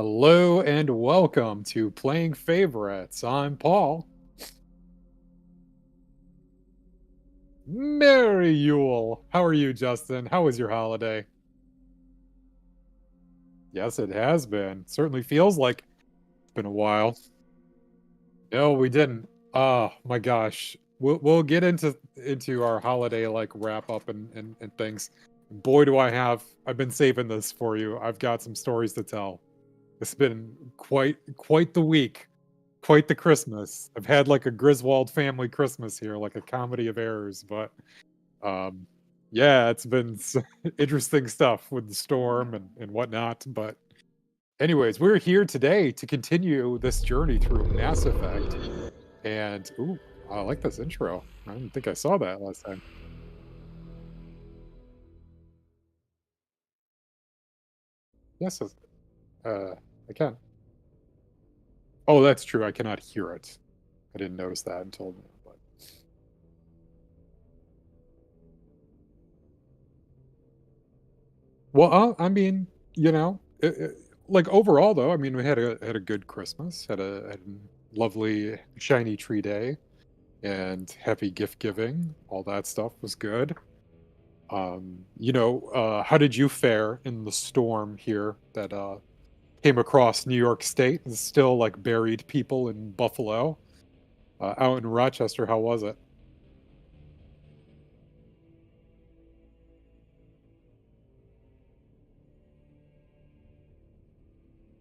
Hello and welcome to Playing Favorites. I'm Paul. Merry Yule. How are you, Justin? How was your holiday? Yes, it has been. Certainly feels like it's been a while. No, we didn't. Oh my gosh. We'll get into our holiday like wrap up and things. Boy, do I've been saving this for you. I've got some stories to tell. It's been quite the week. Quite the Christmas. I've had like a Griswold family Christmas here, like a comedy of errors, but um yeah, it's been interesting stuff with the storm and whatnot. But anyways, we're here today to continue this journey through Mass Effect. And ooh, I like this intro. I didn't think I saw that last time. Yes, I can. Oh, that's true. I cannot hear it. I didn't notice that until now, but well, I mean, like overall though, I mean, we had a good Christmas, had a lovely shiny tree day, and happy gift giving. All that stuff was good. How did you fare in the storm here that came across New York State and still like buried people in Buffalo? Out in Rochester, how was it?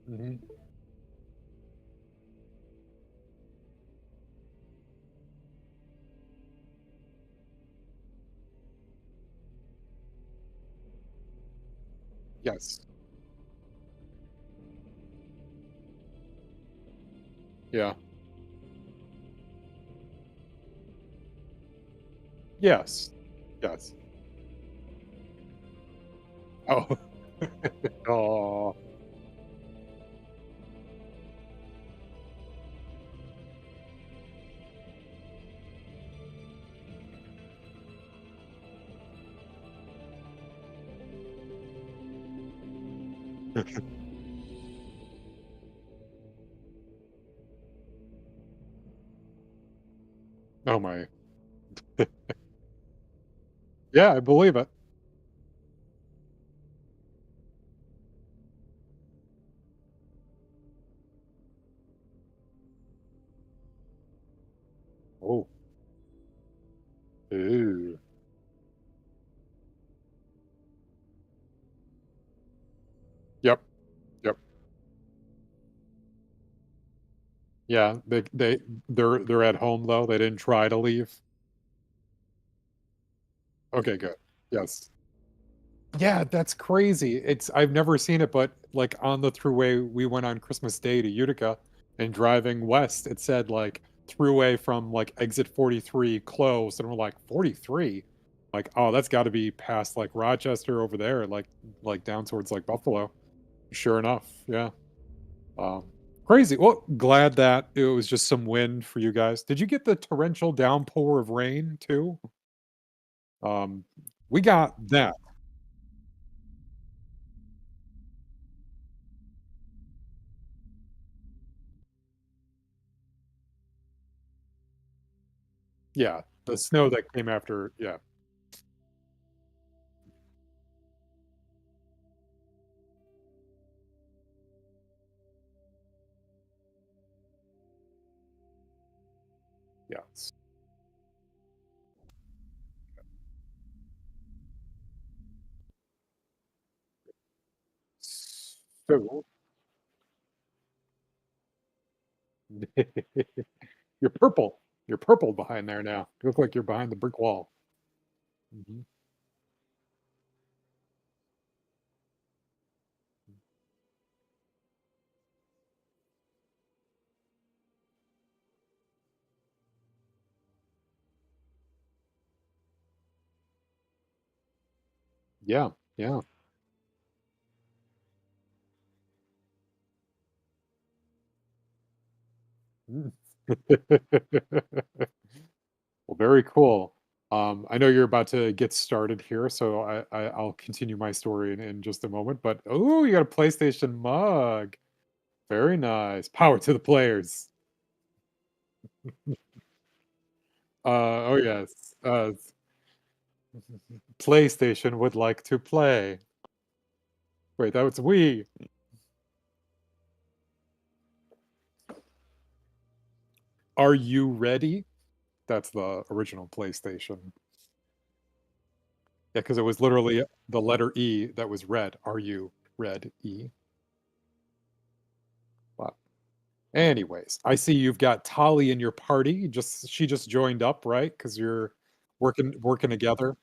Hmm. Yes. Yeah. Yes. Yes. Oh. Oh. Oh my. Yeah, I believe it. Oh. Ooh. Yep. Yep. Yeah, they're at home though. They didn't try to leave. Okay, good. Yes. Yeah, that's crazy. I've never seen it, but like on the thruway we went on Christmas Day to Utica and driving west, it said like thruway from like exit 43 closed, and we're like 43? Like, oh, that's got to be past like Rochester over there, like down towards like Buffalo. Sure enough, yeah. Um, Crazy. Well, glad that it was just some wind for you guys. Did you get the torrential downpour of rain too? Um, we got that. Yeah, the snow that came after. Yeah, yeah. So you're purple. You're purple behind there now. You look like you're behind the brick wall. Mhm. Yeah, yeah. Mm. Well, very cool. I know you're about to get started here, so I'll continue my story in just a moment. But oh, you got a PlayStation mug. Very nice. Power to the players. Oh yes. PlayStation would like to play. Wait, that was Wii. Are you ready? That's the original PlayStation. Yeah, because it was literally the letter E that was red. Are you red E? Wow. Anyways, I see you've got Tali in your party. Just she just joined up, right? Because you're working together.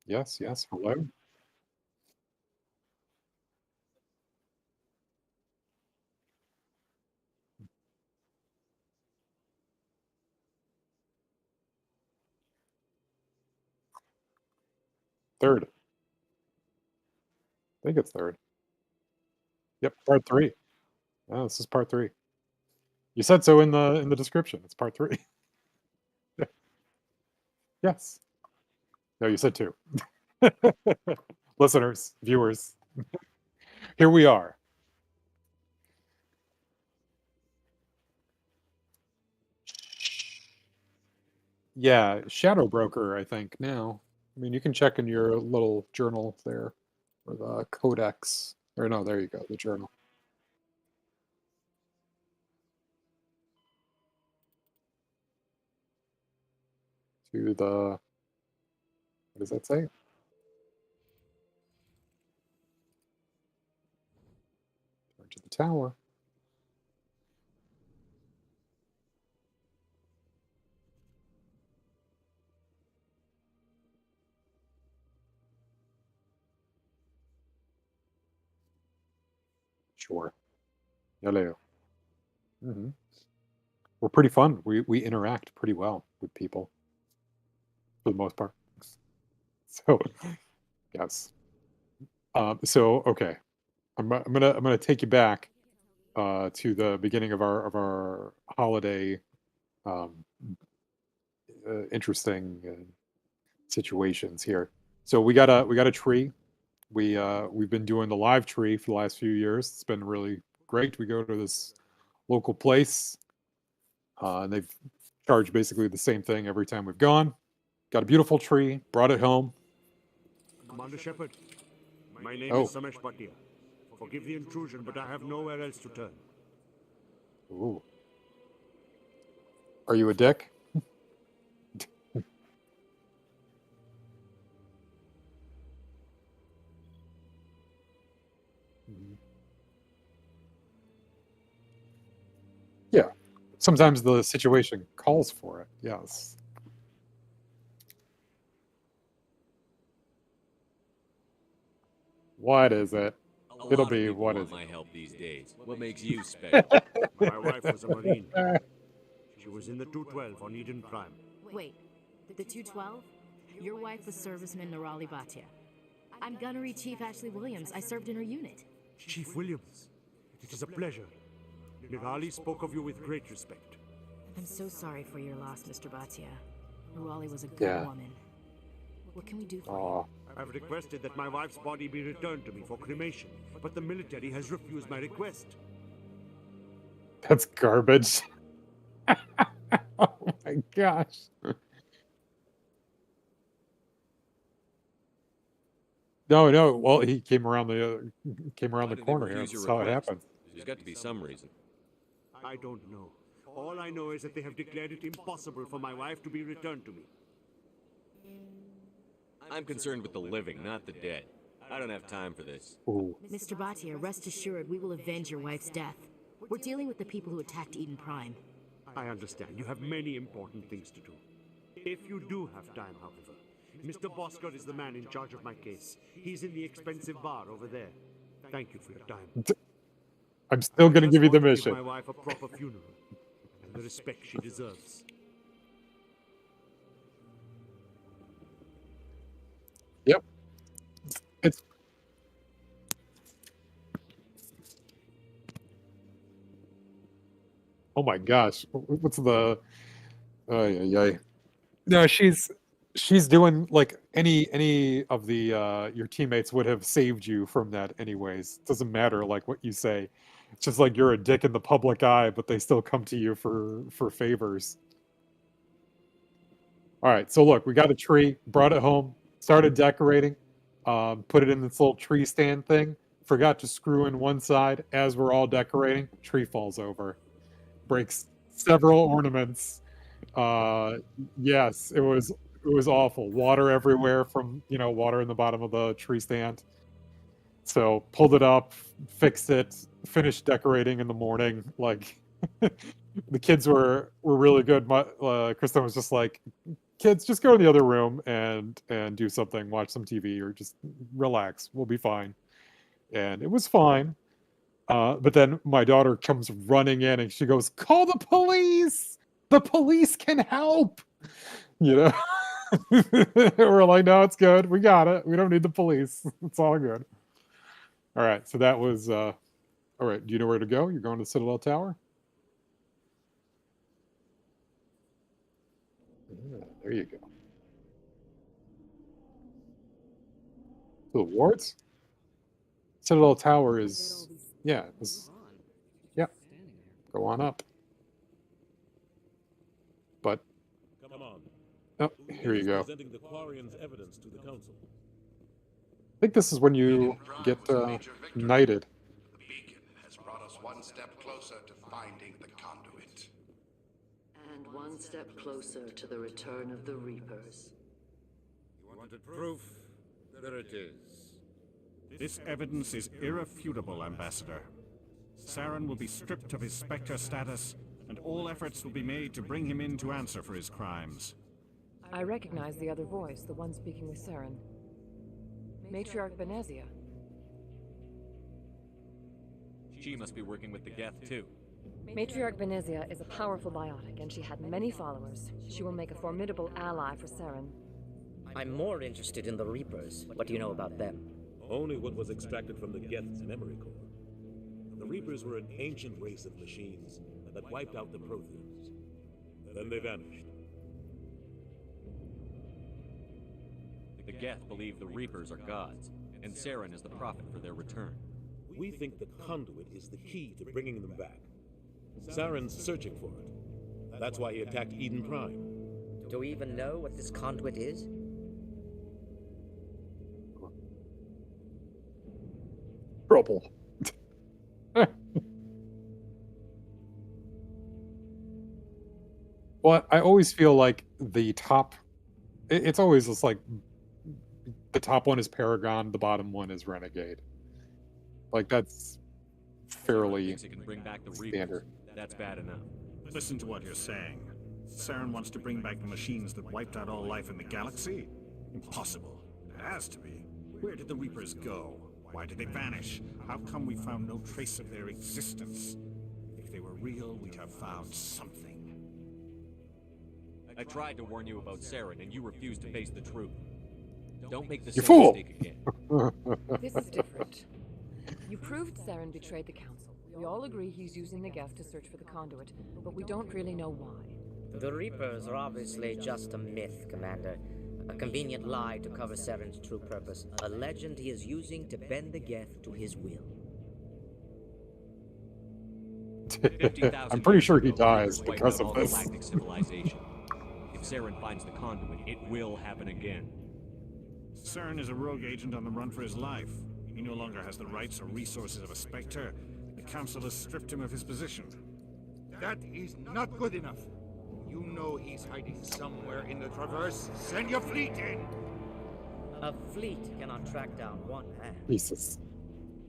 Yes, yes. Hello. Third. I think it's third. Yep, part three. Oh, this is part three. You said so in the description. It's part three. Yes. No, you said two. Listeners, viewers, here we are. Yeah, Shadow Broker, I think now. I mean, you can check in your little journal there, or the codex. Or no, there you go, the journal. To the, what does that say? Turn to the tower. Sure. Hello. Hmm. We're pretty fun. We interact pretty well with people for the most part. So yes. So okay, I'm gonna take you back to the beginning of our holiday um, interesting situations here. So we got a tree. We've been doing the live tree for the last few years. It's been really great. We go to this local place, and they've charged basically the same thing every time we've gone. Got a beautiful tree. Brought it home. Commander Shepard, my name is Oh, Samesh Bhatia. Forgive the intrusion, but I have nowhere else to turn. ooh. Are you a dick? Mhm. Yeah. Sometimes the situation calls for it. Yes. What is it? A It'll lot of be people what want is my help these days. What makes you special? My wife was a Marine. it? She was in the 212 on Eden Prime. Wait, the 212? Your wife was serviceman Nirali Bhatia. I'm Gunnery Chief Ashley Williams. I served in her unit. Chief Williams, it is a pleasure. Nirali spoke of you with great respect. I'm so sorry for your loss, Mr. Bhatia. Nirali was a good Yeah. woman. What can we do for Oh, I've requested that my wife's body be returned to me for cremation, but the military has refused my request. that's garbage. Oh my gosh. No, no. Well, he came around Why the did they corner here. refuse your That's how it request? happened. There's got to be some reason. I don't know. All I know is that they have declared it impossible for my wife to be returned to me. I'm concerned with the living, not the dead. I don't have time for this. Ooh. you? Mr. Bhatia, rest assured we will avenge your wife's death. We're dealing with the people who attacked Eden Prime. I understand. You have many important things to do. If you do have time, however, Mr. Bosker is the man in charge of my case. He's in the expensive bar over there. Thank you for your time. I'm still I going to just give you the want to give mission. my wife a proper funeral and the respect she deserves. Yep. It's oh my gosh. What's the oh yeah, yeah. No, she's she's doing like any of the your teammates would have saved you from that anyways. Doesn't matter like what you say. It's just like you're a dick in the public eye, but they still come to you for favors. All right, so look, we got a tree, brought it home, started decorating, put it in this little tree stand thing. Forgot to screw in one side as we're all decorating. Tree falls over, breaks several ornaments. Yes, it was awful. Water everywhere from water in the bottom of the tree stand. So pulled it up, fixed it, finished decorating in the morning. Like the kids were really good. Kristen was just like, kids, just go to the other room and do something, watch some TV, or just relax. We'll be fine. And it was fine. But then my daughter comes running in and she goes, "Call the police! The police can help!" You know? We're like, "No, it's good. We got it. We don't need the police. It's all good." All right. So that was, all right. Do you know where to go? You're going to Citadel Tower? Yeah, there you go. To the wards? Citadel Tower is, yeah, yeah. Go on up. But, Come on. oh, here you go. Presenting the Quarians' evidence to the council. I think this is when you get knighted. The beacon has brought us one step closer to finding the conduit. And one step closer to the return of the Reapers. You wanted proof? There it is. This evidence is irrefutable, Ambassador. Saren will be stripped of his Spectre status, and all efforts will be made to bring him in to answer for his crimes. I recognize the other voice, the one speaking with Saren. Matriarch Benezia. She must be working with the Geth, too. Matriarch Benezia is a powerful biotic, and she had many followers. She will make a formidable ally for Saren. I'm more interested in the Reapers. What do you know about them? Only what was extracted from the Geth's memory core. The Reapers were an ancient race of machines that wiped out the Protheans. Then they vanished. The Geth believe the Reapers are gods, and Saren is the prophet for their return. We think the conduit is the key to bringing them back. Saren's searching for it. That's why he attacked Eden Prime. Do we even know what this conduit is? Trouble. Well, I always feel like the top, it's always just like the top one is Paragon, the bottom one is Renegade. Like that's fairly Thinks he can bring back the Reapers. standard. That's bad enough. Listen to what you're saying. Saren wants to bring back the machines that wiped out all life in the galaxy? Impossible. It has to be. Where did the Reapers go? Why did they vanish? How come we found no trace of their existence? If they were real, we'd have found something. I tried to warn you about Saren, and you refused to face the truth. Don't make the You same fool! mistake again. This is different. You proved Saren betrayed the Council. We all agree he's using the Geth to search for the conduit, but we don't really know why. The Reapers are obviously just a myth, Commander. A convenient lie to cover Saren's true purpose. A legend he is using to bend the Geth to his will. 50,000 I'm pretty sure he years ago, dies Reapers wiped because out of all this. galactic civilization. If Saren finds the conduit, it will happen again. Saren is a rogue agent on the run for his life. He no longer has the rights or resources of a Spectre. The Council has stripped him of his position. That is not good enough. You know he's hiding somewhere in the Traverse. Send your fleet in! A fleet cannot track down one man. Jesus.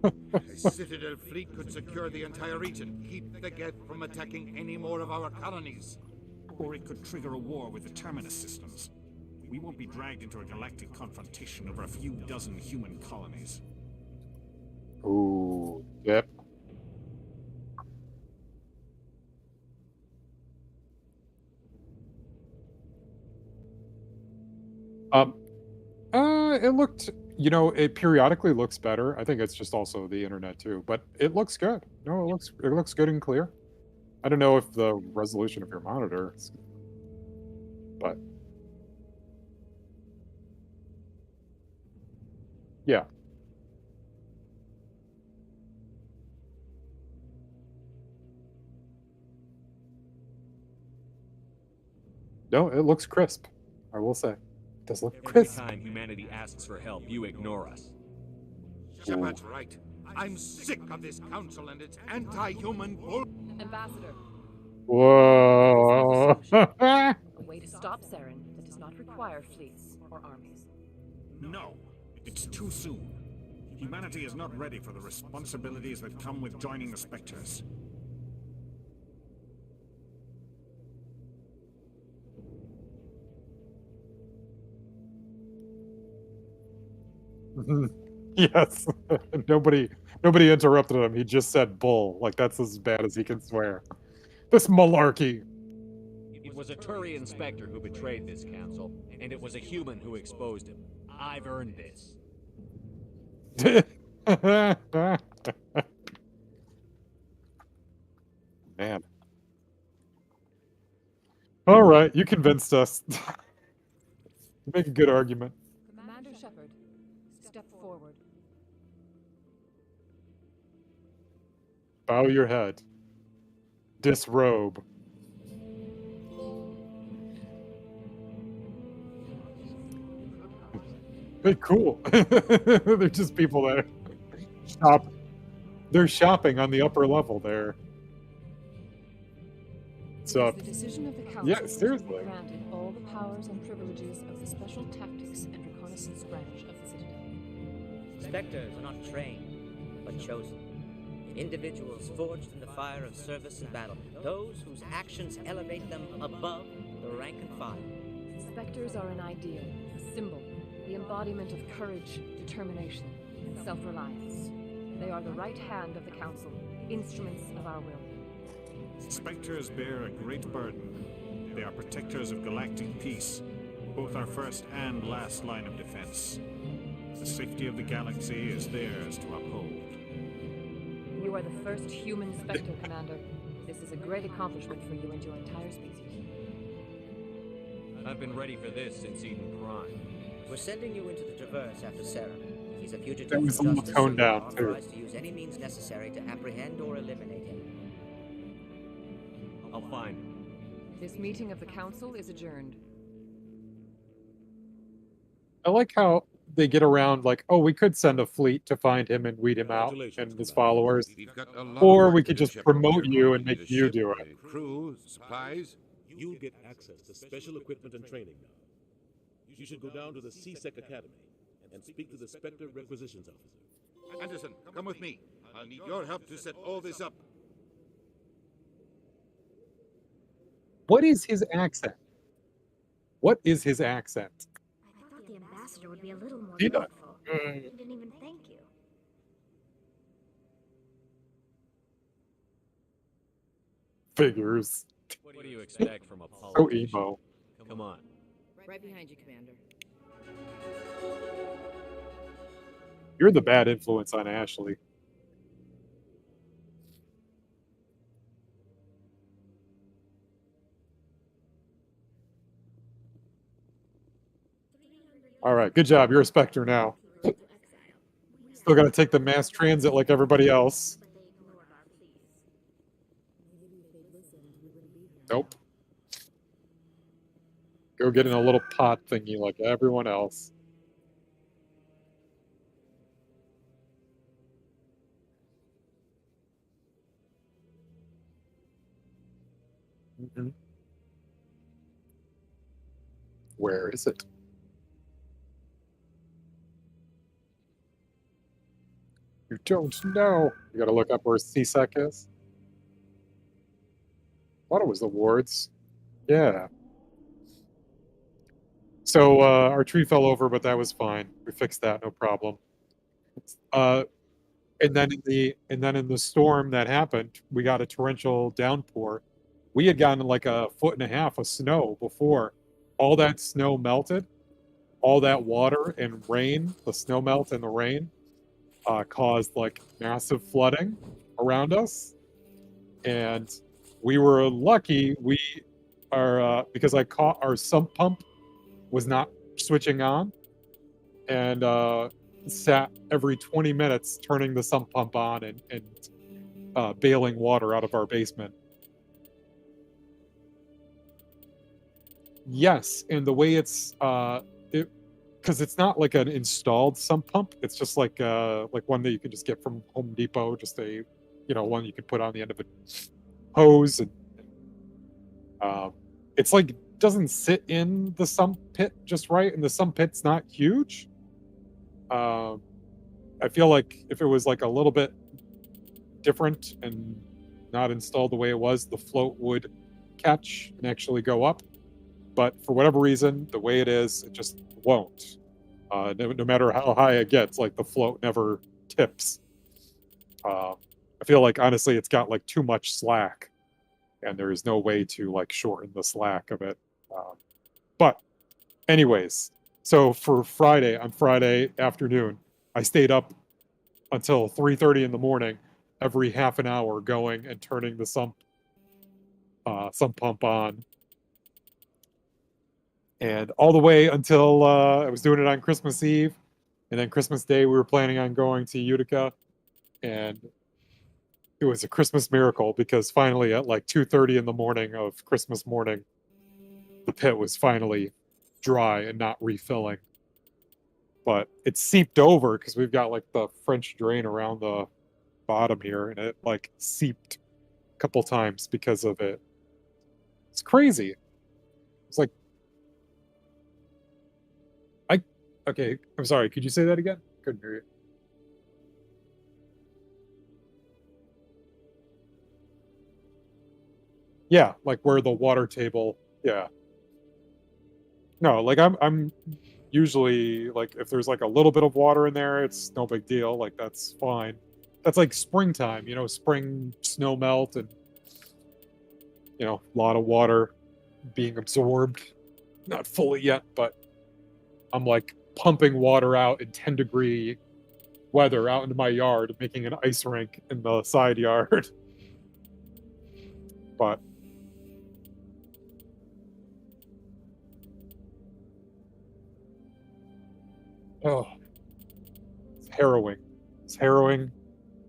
A Citadel fleet could secure the entire region, keep the Geth from attacking any more of our colonies. Or it could trigger a war with the Terminus systems. We won't be dragged into a galactic confrontation over a few dozen human colonies. Ooh, yep. It looked, it periodically looks better. I think it's just also the internet too, but it looks good. No, it looks good and clear. I don't know if the resolution of your monitor, but Yeah. No, it looks crisp. I will say. It does look Every crisp. time humanity asks for help, you ignore us. Shepard's right. I'm sick of this council and its anti-human bull. Ambassador, Whoa. a way to stop Saren that does not require fleets or armies. No, it's too soon. Humanity is not ready for the responsibilities that come with joining the Spectres. Yes. nobody interrupted him. He just said bull. Like that's as bad as he can swear. This malarkey. It was a Turian Spectre who betrayed this council, and it was a human who exposed him. I've earned this. Man. All right, you convinced us. You make a good argument. Commander Shepard, step forward. Bow your head. Disrobe. Hey, cool. They're just people there. They're shopping on the upper level there. So, The decision of the council yeah, seriously. to be granted all the powers and privileges of the Special Tactics and Reconnaissance branch of the Citadel. Spectres are not trained, but chosen. Individuals forged in the fire of service and battle. Those whose actions elevate them above the rank and file. Spectres are an ideal, a symbol, the embodiment of courage, determination, and self-reliance. They are the right hand of the Council, instruments of our will. Spectres bear a great burden. They are protectors of galactic peace, both our first and last line of defense. The safety of the galaxy is theirs to uphold. You are the first human Spectre, Commander. This is a great accomplishment for you and your entire species. I've been ready for this since Eden Prime. We're sending you into the Traverse after Sarah. He's a fugitive That was a from little justice, toned and down, we're too. authorized to use any means necessary to apprehend or eliminate him. I'll find him. This meeting of the Council is adjourned. I like how they get around like, oh, we could send a fleet to find him and weed him out Congratulations, and his Commander. followers. We've got a lot Or of we work could to do, just Shepard. promote Your you and company make you leadership, do it. the crew, supplies. You'll get access to special equipment and training now. You should go down to the C-Sec Academy and speak to the Spectre Requisitions Officer. Anderson, come with me. I'll need your help to set all this up. What is his accent? What is his accent? I thought the ambassador would be a little more He does. grateful. He didn't even thank you. Figures. What do you expect from a So politician? emo. Come on. Right behind you, Commander. You're the bad influence on Ashley. All right, good job. You're a Spectre now. Still got to take the mass transit like everybody else. Nope. Go get in a little pot thingy like everyone else. Where is it? You don't know. You gotta look up where C-Sec is. Thought it was the wards. Yeah. So our tree fell over, but that was fine. We fixed that, no problem. And then in the storm that happened, we got a torrential downpour. We had gotten like 1.5 feet of snow before. All that snow melted. All that water and rain, the snow melt and the rain, caused like massive flooding around us. And we were lucky. We are because I caught our sump pump was not switching on, and sat every 20 minutes turning the sump pump on and bailing water out of our basement. Yes, and the way it's because it's not like an installed sump pump. It's just like one that you can just get from Home Depot, just a one you can put on the end of a hose, and it's like doesn't sit in the sump pit just right, and the sump pit's not huge. I feel like if it was like a little bit different and not installed the way it was, the float would catch and actually go up. But for whatever reason, the way it is, it just won't. No matter how high it gets, like the float never tips. I feel like honestly, it's got like too much slack, and there is no way to like shorten the slack of it. But anyways, so on Friday afternoon, I stayed up until 3:30 in the morning, every half an hour, going and turning the sump pump on, and all the way until I was doing it on Christmas Eve, and then Christmas Day we were planning on going to Utica, and it was a Christmas miracle because finally at like 2:30 in the morning of Christmas morning, the pit was finally dry and not refilling. But it seeped over because we've got like the French drain around the bottom here, and it like seeped a couple times because of it. It's crazy. It's like, okay, I'm sorry, could you say that again? Couldn't hear you. Yeah, like where the water table, yeah. No, like I'm usually like if there's like a little bit of water in there, it's no big deal. Like that's fine. That's like springtime, spring snow melt and a lot of water being absorbed. Not fully yet, but I'm like pumping water out in 10-degree weather out into my yard, making an ice rink in the side yard. But oh, it's harrowing. It's harrowing.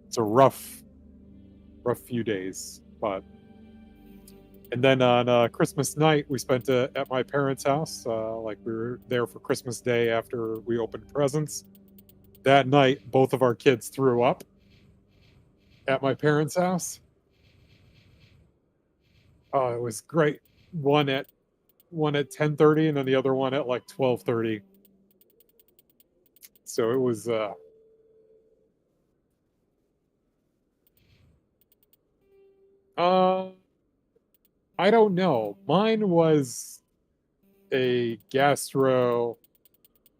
It's a rough few days. And then on Christmas night, we spent at my parents' house. Like we were there for Christmas Day after we opened presents. That night, both of our kids threw up at my parents' house. Oh, it was great. One at 10:30, and then the other one at like 12:30. So it was. I don't know. Mine was a gastro.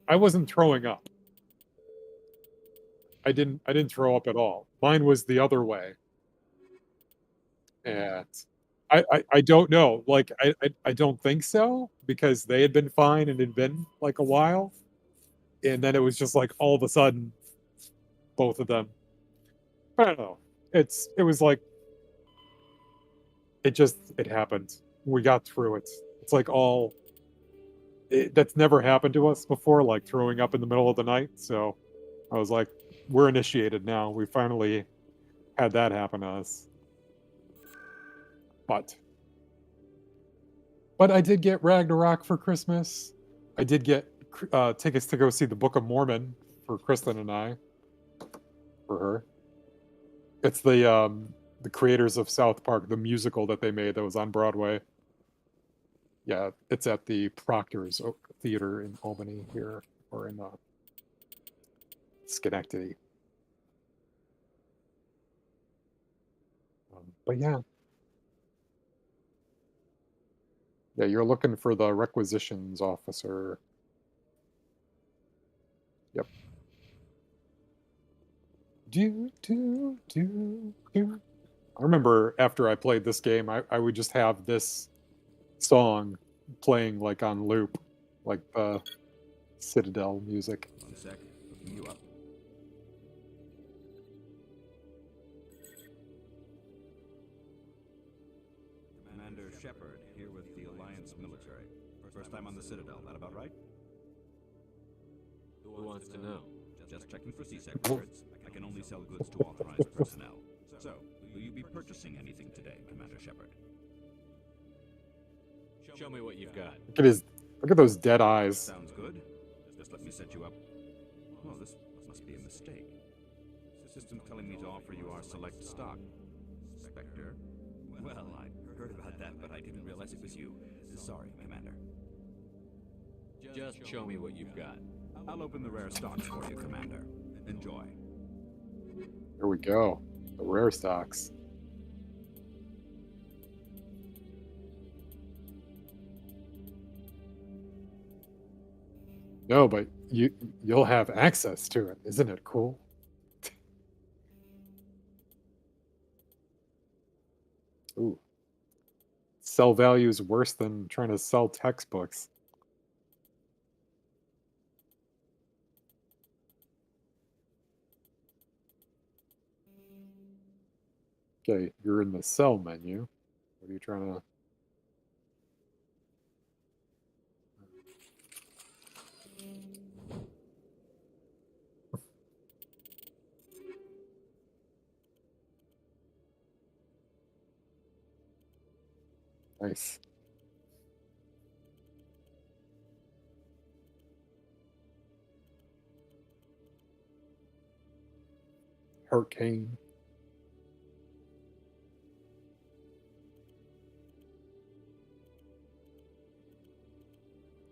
I wasn't throwing up. I didn't throw up at all. Mine was the other way. And I don't know. Like I don't think so, because they had been fine and it had been like a while. And then it was just like all of a sudden, both of them. I don't know. It was like it happened. We got through it. It's like that's never happened to us before, like throwing up in the middle of the night. So I was like, we're initiated now. We finally had that happen to us. But I did get Ragnarok for Christmas. I did get tickets to go see the Book of Mormon for Kristen and I. For her, it's the creators of South Park, the musical that they made that was on Broadway. Yeah, it's at the Proctor's Theater in Albany here, or in Schenectady. But yeah. Yeah, you're looking for the requisitions officer. Yep. I remember after I played this game, I would just have this song playing like on loop, like the Citadel music. 1 sec, looking you up. Commander Shepard, here with the Alliance military. First time on the Citadel, that about right? Who wants to know? Just checking for C-sec records. I can only sell goods to authorized personnel. So, will you be purchasing anything today, Commander Shepard? Show me what you've got. Look at those dead eyes. Sounds good. Just let me set you up. Oh, this must be a mistake. System's telling me to offer you our select stock. Spectre? Well, I heard about that, but I didn't realize it was you. Sorry, Commander. Just show me what you've got. I'll open the rare stocks for you, Commander. Enjoy. Here we go. The rare stocks. No, but you'll have access to it. Isn't it cool? Ooh. Sell value is worse than trying to sell textbooks. Okay, you're in the sell menu. What are you trying to... Nice. Hurricane.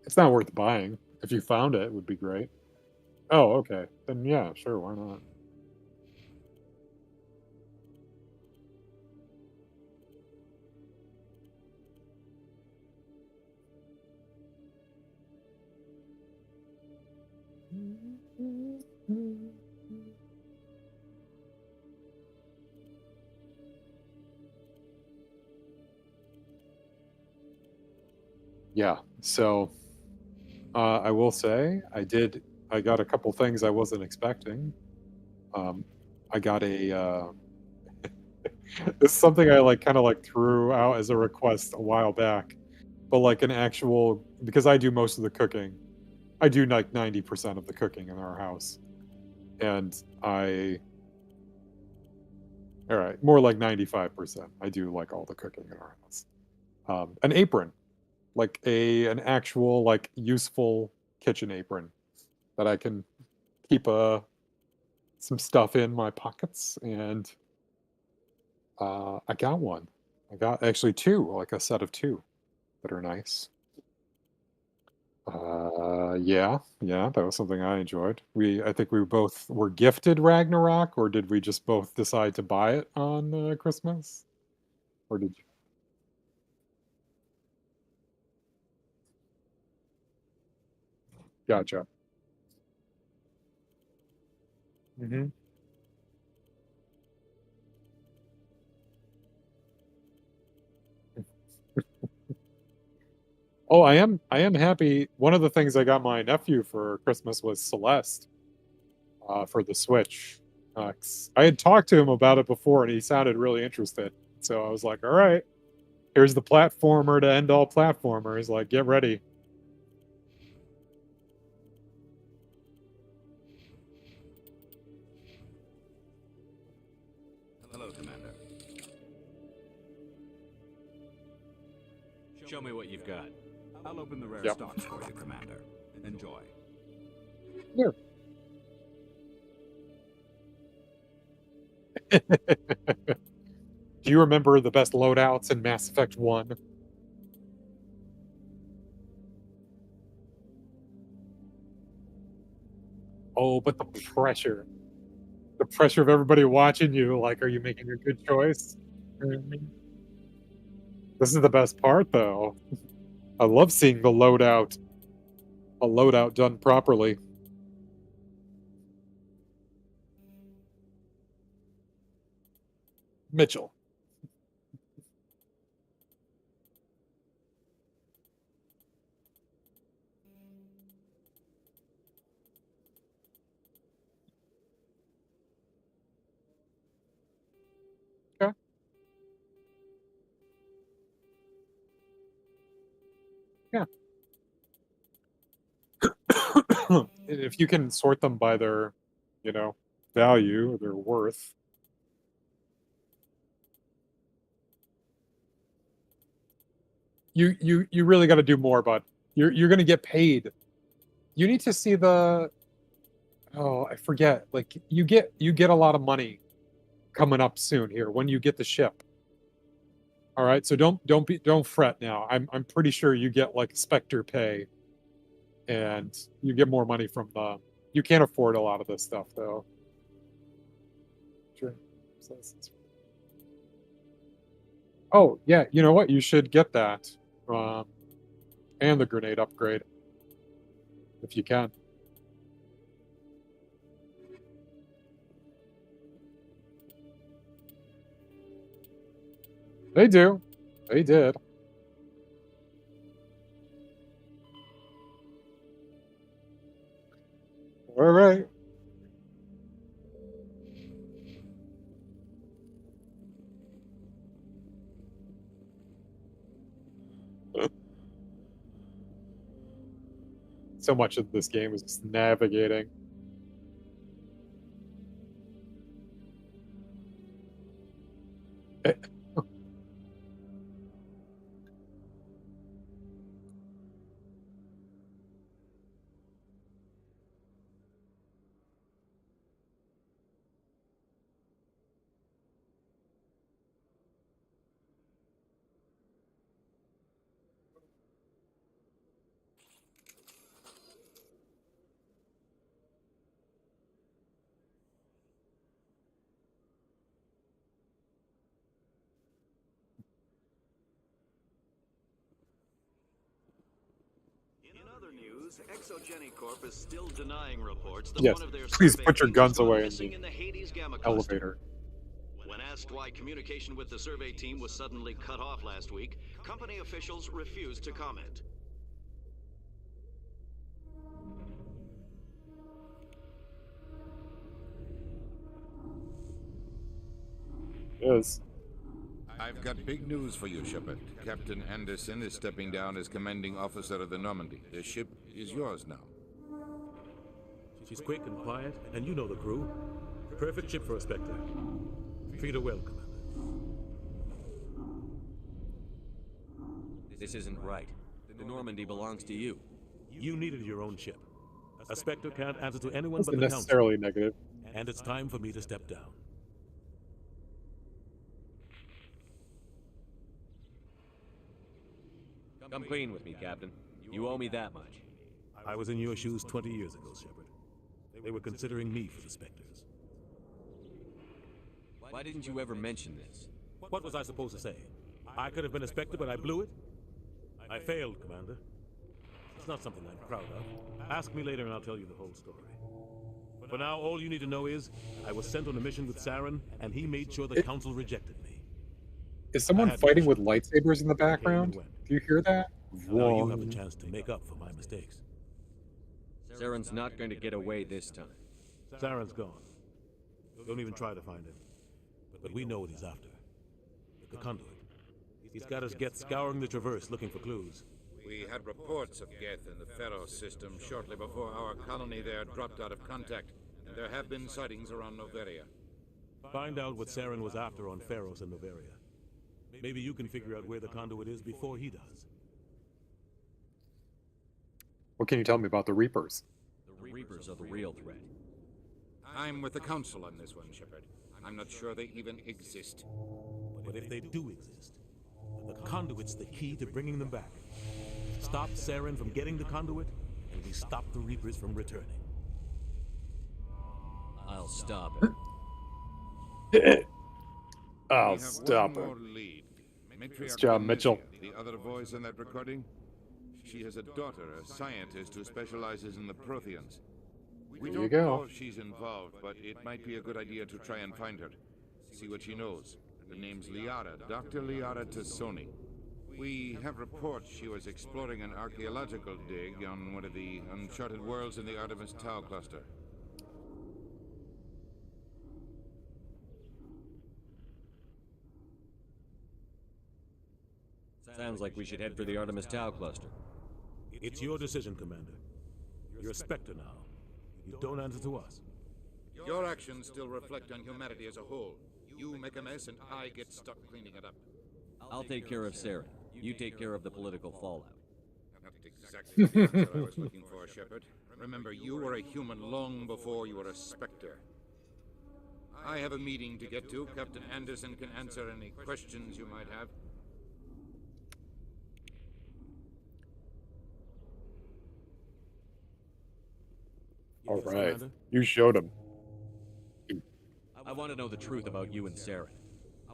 It's not worth buying. If you found it, it would be great. Oh, okay. Then yeah, sure, why not? Yeah, so I will say I got a couple things I wasn't expecting. I got a this is something I like kind of like threw out as a request a while back, but like an actual, because I do most of the cooking. I do like 90% of the cooking in our house. And all right, more like 95%. I do like all the cooking in our house. An apron, like an actual like useful kitchen apron that I can keep some stuff in my pockets, and I got one. I got actually two, like a set of two that are nice. Yeah, that was something I enjoyed. I think we both were gifted Ragnarok, or did we just both decide to buy it on Christmas? Or did you? Gotcha. Hmm. Oh, I am happy. One of the things I got my nephew for Christmas was Celeste for the Switch. 'Cause I had talked to him about it before, and he sounded really interested. So I was like, "All right, here's the platformer to end all platformers. Like, get ready." Hello, Commander. Show me what you've got. I'll open the rare Yep. stocks for you, Commander. Enjoy. Here. Do you remember the best loadouts in Mass Effect 1? Oh, but the pressure. The pressure of everybody watching you, like, are you making a good choice? Mhm. This is the best part, though. I love seeing a loadout done properly. Mitchell. Okay. Yeah. If you can sort them by their you know, value, their worth. You really got to do more, bud. You're gonna get paid. You need to see the. Oh, I forget. Like you get a lot of money coming up soon here when you get the ship. All right, so don't fret now. I'm pretty sure you get like Spectre pay, and you get more money from the. You can't afford a lot of this stuff though. Sure. Oh yeah, you know what? You should get that, and the grenade upgrade if you can. They do. They did. All right. So much of this game is just navigating. Exogeny Corp is still denying reports that Yes. one of their Please survey put your team guns has gone away in missing the in the Hades Gamma cluster. elevator. When asked why communication with the survey team was suddenly cut off last week, company officials refused to comment. Yes. I've got big news for you, Shepard. Captain Anderson is stepping down as commanding officer of the Normandy. The ship is yours now. She's quick and quiet, and you know the crew. Perfect ship for a Spectre. Treat her well, Commander. This isn't right. The Normandy belongs to you. You needed your own ship. A Spectre can't answer to anyone Wasn't but the Council. necessarily negative. And it's time for me to step down. Come clean with me, Captain. You owe me that much. I was in your shoes 20 years ago, Shepard. They were considering me for the Spectres. Why didn't you ever mention this? What was I supposed to say? I could have been a Spectre, but I blew it? I failed, Commander. It's not something I'm proud of. Ask me later and I'll tell you the whole story. For now, all you need to know is, I was sent on a mission with Saren, and he made sure the Council rejected me. Is someone fighting with lightsabers in the background? Do you hear that? Now you have a chance to make up for my mistakes. Saren's not going to get away this time. Saren's gone. Don't even try to find him. But we know what he's after. The conduit. He's got us Geth scouring the Traverse looking for clues. We had reports of Geth in the Pharaoh system shortly before our colony there dropped out of contact, and there have been sightings around Noveria. Find out what Saren was after on Pharos and Noveria. Maybe you can figure out where the conduit is before he does. What can you tell me about the Reapers? The Reapers are the real threat. I'm with the Council on this one, Shepard. I'm not sure they even exist. But if they do exist, then the conduit's the key to bringing them back. Stop Saren from getting the conduit, and we stop the Reapers from returning. I'll stop it. I'll stop it. Nice job, Mitchell. The other voice in that recording? She has a daughter, a scientist who specializes in the Protheans. We don't know if she's involved, but it might be a good idea to try and find her. See what she knows. Her name's Liara, Dr. Liara Tassoni. We have reports she was exploring an archaeological dig on one of the uncharted worlds in the Artemis Tau cluster. Sounds like we should head for the Artemis Tau cluster. It's your decision, Commander. You're a Spectre now. You don't answer to us. Your actions still reflect on humanity as a whole. You make a mess and I get stuck cleaning it up. I'll take care of Saren. You take care of the political fallout. Not exactly the answer I was looking for, Shepard. Remember, you were a human long before you were a Spectre. I have a meeting to get to. Captain Anderson can answer any questions you might have. All right. You showed him. I want to know the truth about you and Saren.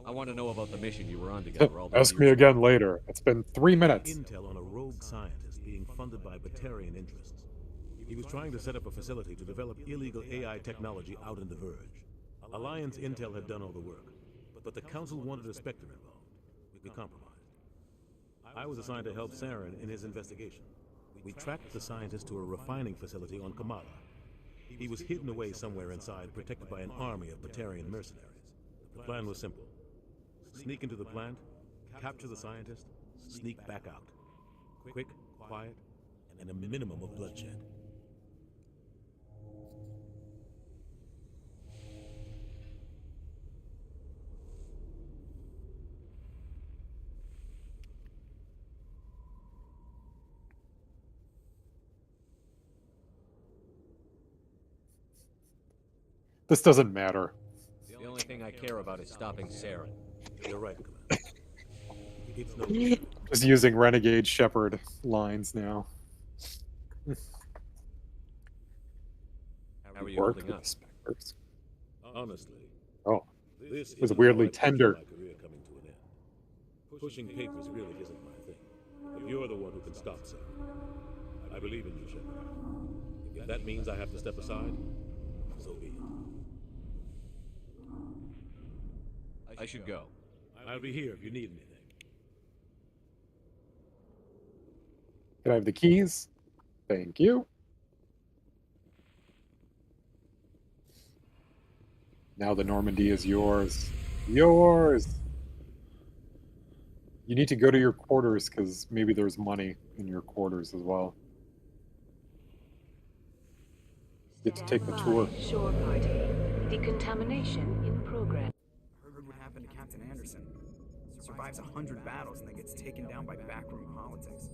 I want to know about the mission you were on together all those Ask years me ago. again later. It's been 3 minutes. Intel on a rogue scientist being funded by Batarian interests. He was trying to set up a facility to develop illegal AI technology out in the Verge. Alliance Intel had done all the work, but the Council wanted a Spectre involved. We compromised. I was assigned to help Saren in his investigation. We tracked the scientist to a refining facility on Kamala. He was hidden away somewhere inside, protected by an army of Batarian mercenaries. The plan was simple. Sneak into the plant, capture the scientist, sneak back out. Quick, quiet, and a minimum of bloodshed. This doesn't matter. The only thing I care about is stopping Saren. You're right, Commander. It's no issue. Just using Renegade Shepard lines now. How are you Work holding with up? the Spectres. Honestly, Oh, this it was isn't weirdly how I picture tender. my career coming to an end. Pushing papers really isn't my thing. But you're the one who can stop Saren. I believe in you, Shepard. If that means I have to step aside, so be it. I should go. I'll be here if you need anything. Can I have the keys? Thank you. Now the Normandy is yours. Yours! You need to go to your quarters, because maybe there's money in your quarters as well. Get to take the tour. Shore party. Decontamination in progress. Heard what happened to Captain Anderson. Survives 100 battles and then gets taken down by backroom politics.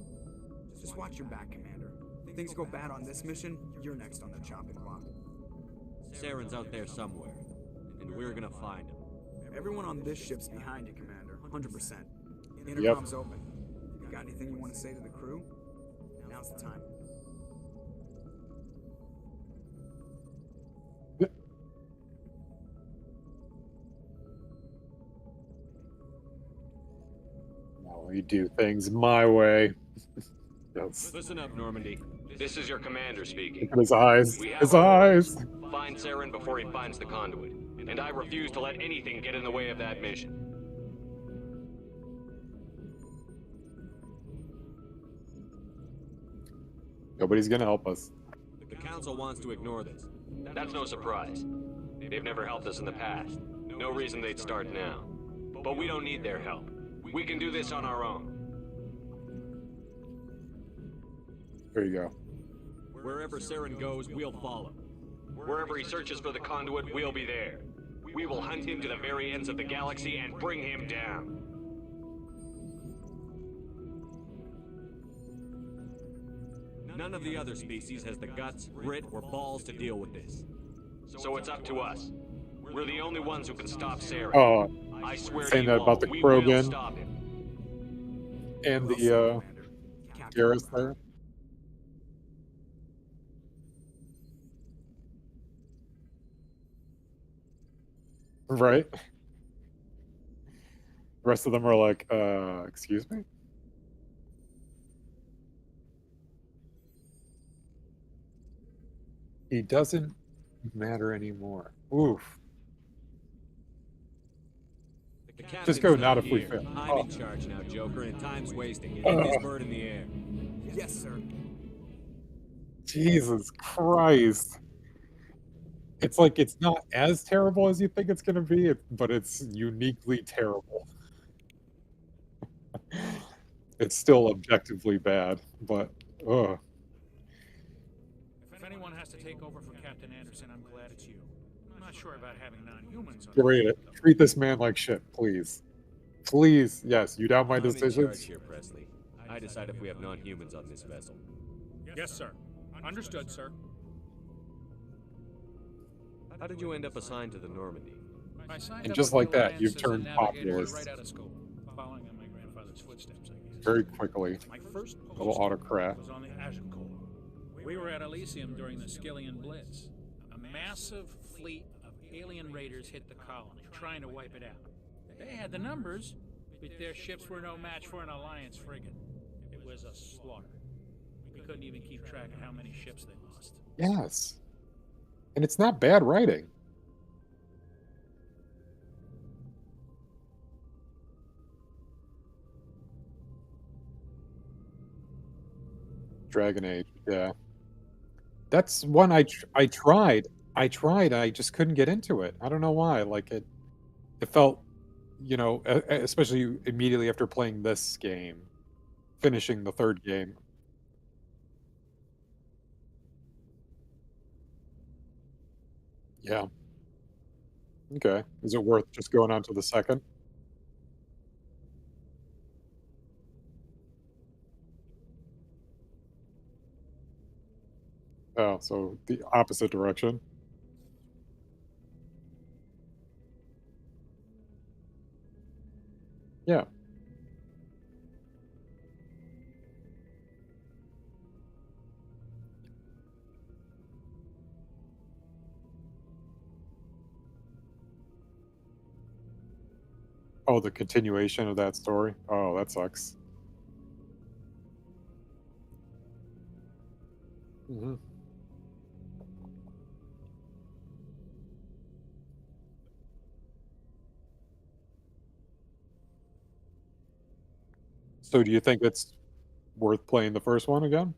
Just watch your back, Commander. If things go bad on this mission, you're next on the chopping block. Saren's out there somewhere, and we're gonna find him. Everyone on this ship's behind you, Commander. 100%. Intercom's open. You got anything you want to say to the crew? Now's the time. Now we do things my way. Yes. Listen up, Normandy. This is your commander speaking. Look at his eyes. We have His our eyes! orders. Find Saren before he finds the conduit. And I refuse to let anything get in the way of that mission. Nobody's gonna help us. The Council wants to ignore this. That's no surprise. They've never helped us in the past. No reason they'd start now. But we don't need their help. We can do this on our own. There you go. Wherever Saren goes, we'll follow. Wherever he searches for the conduit, we'll be there. We will hunt him to the very ends of the galaxy and bring him down. None of the other species has the guts, grit, or balls to deal with this. So it's up to us. We're the only ones who can stop Saren. Oh, I swear saying to that you about all, the we will Krogan stop him. and the Garrus there. Right? The rest of them are like, excuse me? He doesn't matter anymore. Oof. The Just go captain's not not if we here. fail. I'm Oh. in charge now, Joker, and time's wasting. Get this bird in the air. Yes, sir. Jesus Christ. It's like it's not as terrible as you think it's going to be, but it's uniquely terrible. It's still objectively bad, but ugh. If anyone has to take over for Captain Anderson, I'm glad it's you. I'm not sure about having non-humans on Great it. Treat this man like shit, please. Please, yes, you doubt my I'm in charge decisions? here, Presley. I decide if we have non-humans on this vessel. Yes, sir. Understood, sir. How did you end up assigned to the Normandy? I signed And up just with like the that, Alliance you've as a turned navigator populist right out of school, following in my grandfather's footsteps, I guess. very quickly. My first Little posting autocrat. was on the Agincourt. We were at Elysium during the Skillian Blitz. A massive fleet of alien raiders hit the colony, trying to wipe it out. They had the numbers, but their ships were no match for an Alliance frigate. It was a slaughter. We couldn't even keep track of how many ships they lost. Yes. And it's not bad writing. Dragon Age, yeah. That's one I tried. I just couldn't get into it. I don't know why. Like it felt, especially immediately after playing this game, finishing the third game. Yeah. Okay. Is it worth just going on to the second? Oh, so the opposite direction. Yeah. Oh, the continuation of that story? Oh, that sucks. Mhm. So do you think it's worth playing the first one again?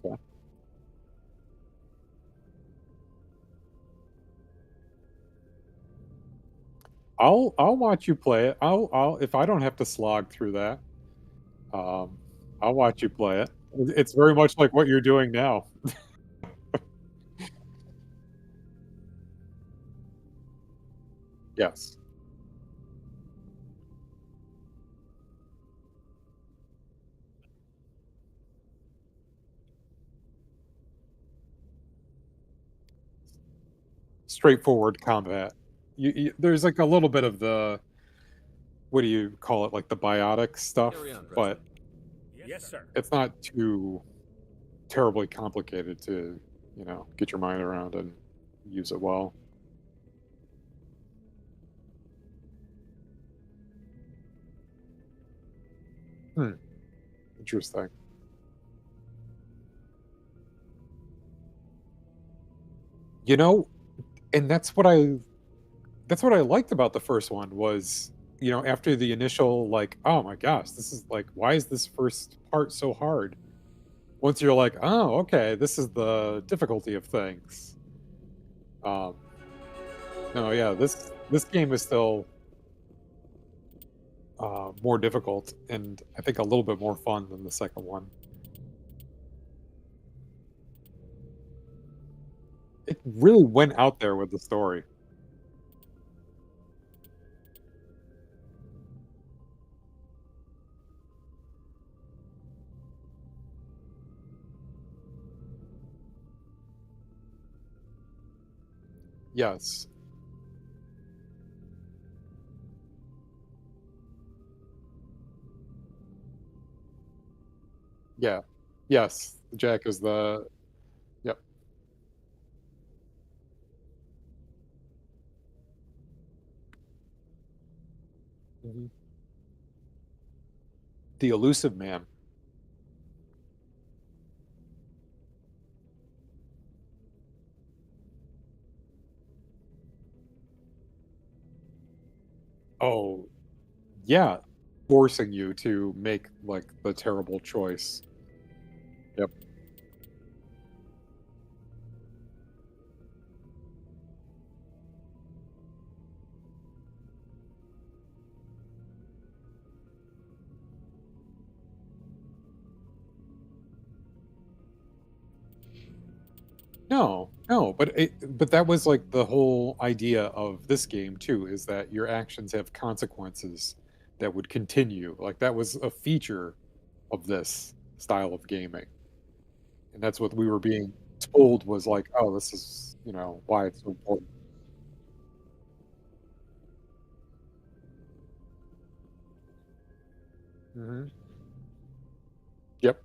Okay. I'll watch you play it. I'll if I don't have to slog through that, um, I'll watch you play it. It's very much like what you're doing now. Yes. Straightforward combat. There's like a little bit of the what do you call it? Like the biotic stuff, Carry on, Presley. but Yes, sir. it's not too terribly complicated to, get your mind around and use it well. Hmm. Interesting. You know, and that's what I liked about the first one was, after the initial like, oh my gosh, this is like, why is this first part so hard? Once you're like, oh, okay, this is the difficulty of things. Um, no, yeah, this game is still more difficult and I think a little bit more fun than the second one. It really went out there with the story. Yes. Yeah. Yes. Jack is the yep. Mhm. The elusive man. Oh, yeah. Forcing you to make like the terrible choice. Yep. No, no, but that was like the whole idea of this game too, is that your actions have consequences that would continue. Like that was a feature of this style of gaming. And that's what we were being told was like, oh, this is, why it's so important. Hmm. Yep.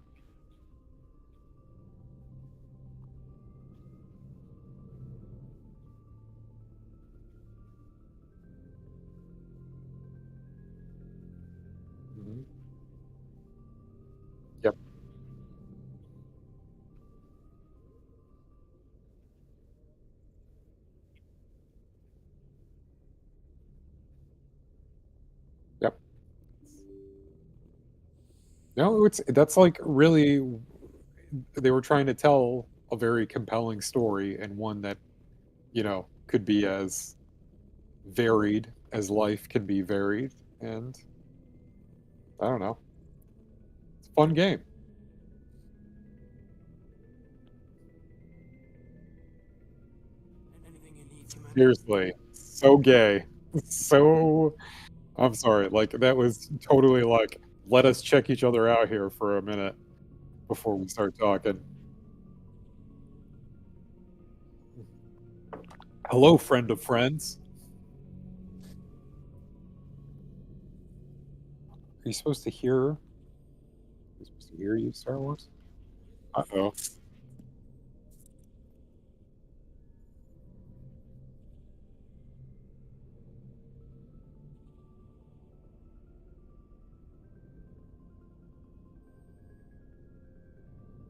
Hmm. Yep. Yep. No, that's like really they were trying to tell a very compelling story and one that, could be as varied as life can be varied. And I don't know. It's a fun game. Seriously. So gay. So I'm sorry. Like that was totally like let us check each other out here for a minute before we start talking. Hello, friend of friends. Are you supposed to hear? Are you supposed to hear you, Star Wars? Uh-oh.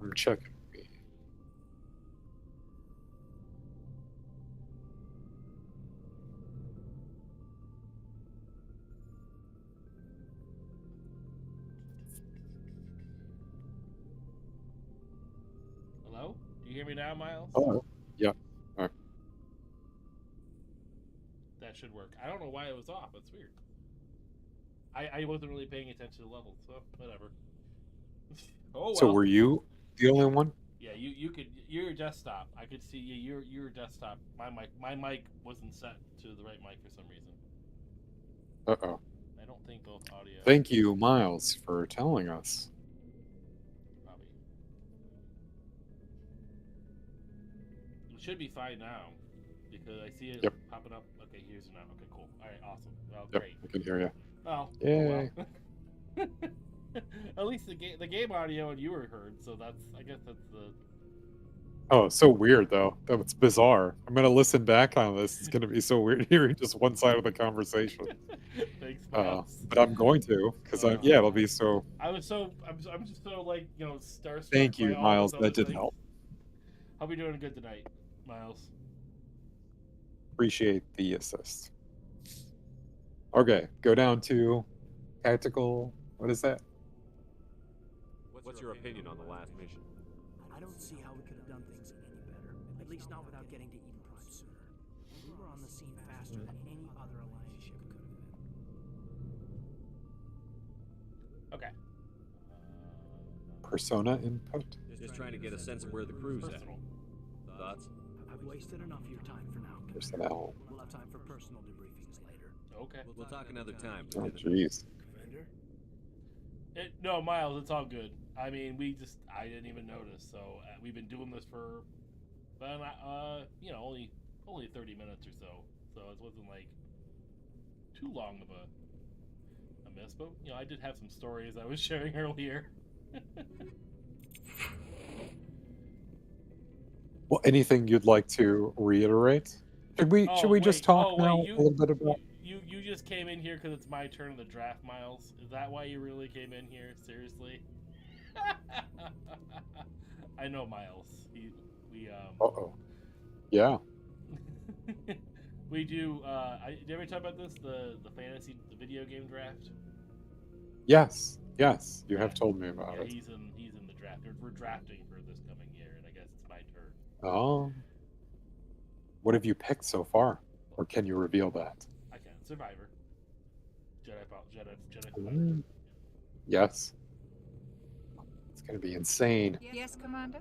I'm checking. Hello? Do you hear me now, Miles? Hello. Yeah. All right. That should work. I don't know why it was off. It's weird. I wasn't really paying attention to the levels, so whatever. Oh So well. were you the only one? Yeah, you could your desktop. I could see your desktop. My mic wasn't set to the right mic for some reason. Uh-oh. I don't think both audio. Thank you, Miles, for telling us. Probably. It should be fine now because I see it Yep. popping up. Okay, here's it now. Okay, cool. All right, awesome. Well, Yep. great. I can hear you. Well, Yay. oh well. At least the game audio and you were heard, so I guess that's the. Oh, so weird though. That's bizarre. I'm gonna listen back on this. It's gonna be so weird hearing just one side of the conversation. Thanks, Miles. But I'm going to, because yeah, it'll be so. I'm just so like starstruck Thank by you, all Miles. those That other did things. help. Hope you're doing good tonight, Miles. Appreciate the assist. Okay, go down to tactical. What is that? What's your opinion on the last mission? I don't see how we could have done things any better. At least not without getting to Eden Prime sooner. We were on the scene faster than any other Alliance ship could have been. Okay. Persona input. Just trying to get a sense of where the crew's at. Thoughts? I've wasted enough of your time for now. Personnel. We'll have time for personal debriefings later. Okay. We'll talk another time. Oh, jeez. Commander? No, Miles, it's all good. I mean, I didn't even notice. So we've been doing this for, only 30 minutes or so. So it wasn't like too long of a miss. But I did have some stories I was sharing earlier. Well, anything you'd like to reiterate? Should we just talk now a little bit about? You just came in here because it's my turn in the draft, Miles. Is that why you really came in here? Seriously? I know, Miles. Uh-oh. Yeah. We do. Did you ever talk about this? The video game draft. Yes. Yes. You have told me about it. He's in the draft. We're drafting for this coming year, and I guess it's my turn. Oh. What have you picked so far, or can you reveal that? I can. Survivor. Jedi. Yes. It's gonna be insane. Yes, Commander?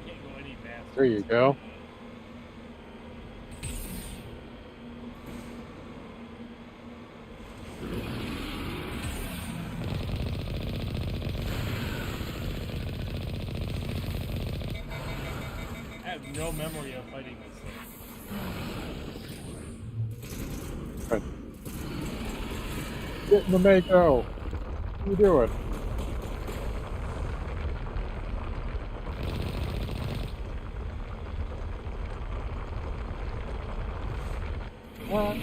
There you go. I have no memory of fighting this thing. Right. Get in the Mako. What are you doing? What?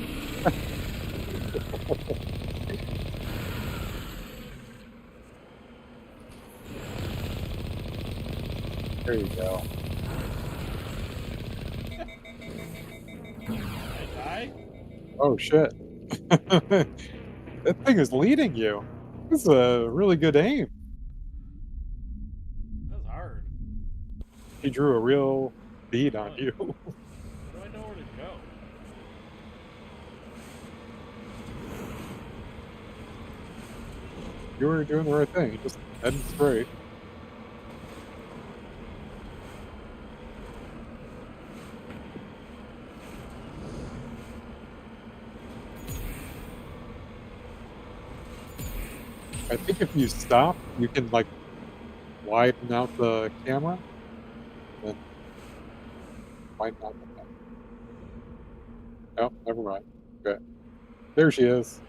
There you go. Die? Oh shit. That thing is leading you. This is a really good aim. That's hard. He drew a real bead on you. How do I know where to go? You were doing the right thing. You just heading straight. I think if you stop, you can like widen out the camera. Then widen out the camera. Oh, never mind. Okay. There she is.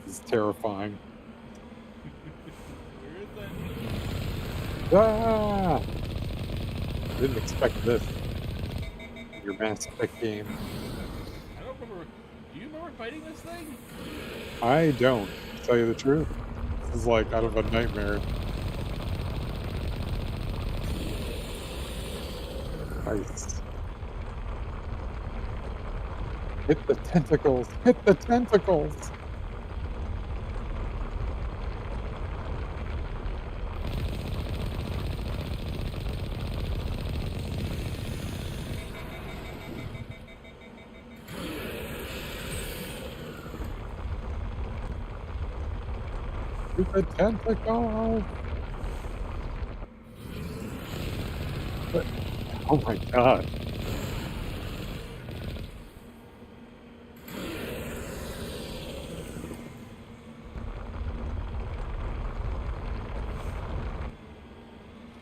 This is terrifying. Ah! Didn't expect this. Your Mass Effect game. I don't remember. Do you remember fighting this thing? I don't, to tell you the truth. This is like out of a nightmare. Nice. Hit the tentacles! Hit the tentacles! Hit the tentacles! But, oh my god.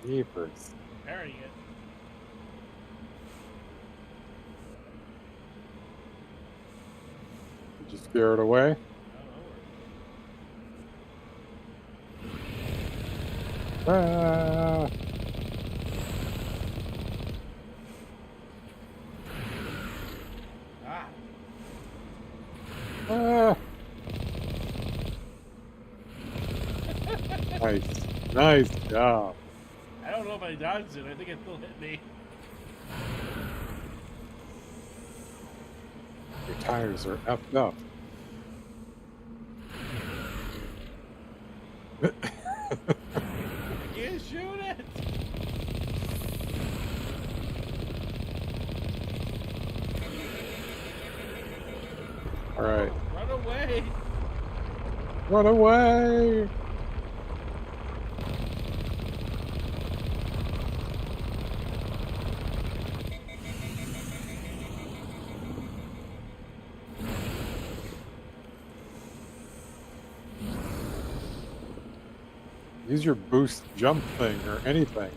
Jeepers. Parrying it. Did you scare it away? Ah! Ah. Ah! Nice. Nice job. I don't know if I dodged it. I think it still hit me. Your tires are effed up. I can't shoot it. All right. Run away. Run away! Use your boost jump thing or anything.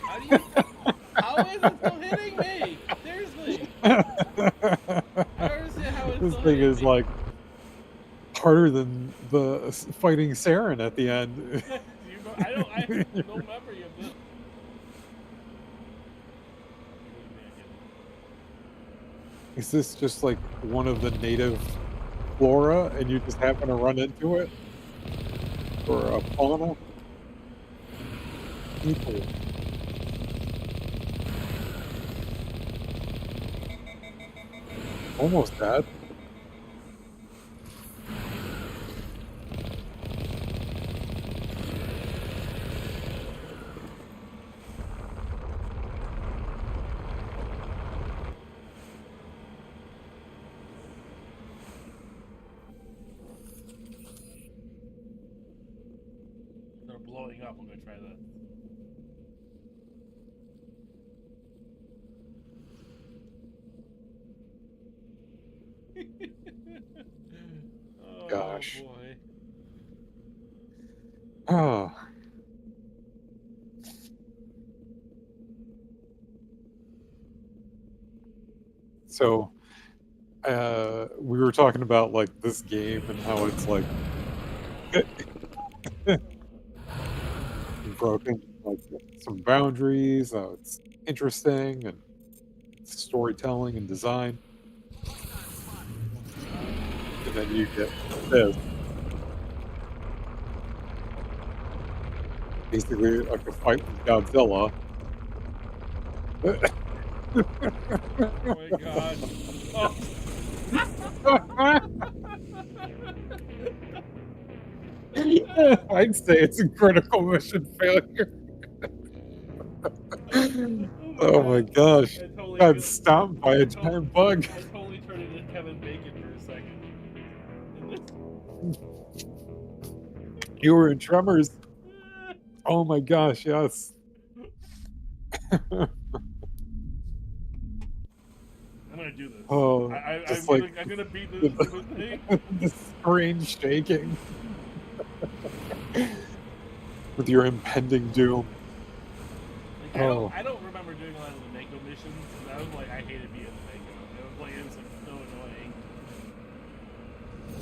How do you? How is it still hitting me? Seriously. I don't understand how it's This still thing hitting is me. like harder than the fighting Saren at the end. I have no memory of this. Is this just like one of the native flora and you just happen to run into it? Or a fauna? People. Almost dead. They're blowing up. I'm gonna try that. Oh Gosh. boy. Oh. So, we were talking about like this game and how it's like broken like some boundaries, how it's interesting and storytelling and design. And then you get this. Basically like a fight with Godzilla. Oh my god. Oh. I'd say it's a critical mission failure. Oh my gosh. Got stomped by a giant bug. I totally turned into Kevin Bacon for a second. You were in Tremors. Oh my gosh, yes. I'm gonna do this. Oh, I'm gonna beat this stupid thing. The screen shaking. With your impending doom. Like, I don't remember doing a lot of the Mako missions. I was like, I hated being the Mako. It was so annoying.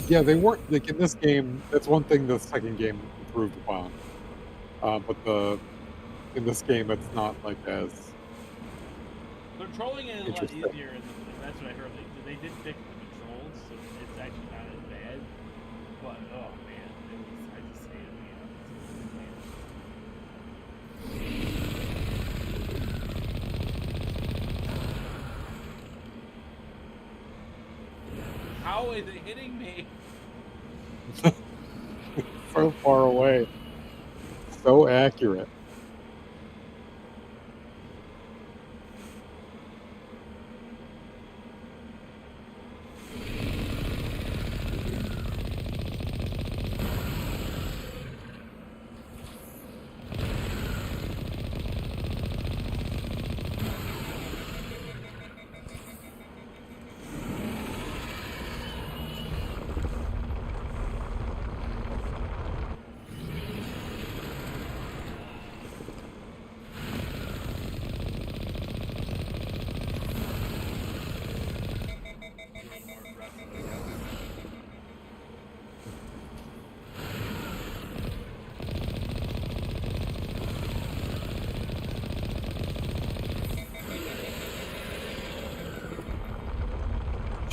Yeah, they weren't like in this game. That's one thing the second game improved upon. But in this game, it's not like as. The trolling is a lot easier, and that's what I heard. They did fix the controls, so it's actually not as bad. But oh man, I just hated it. How is it hitting me? So far away. So accurate.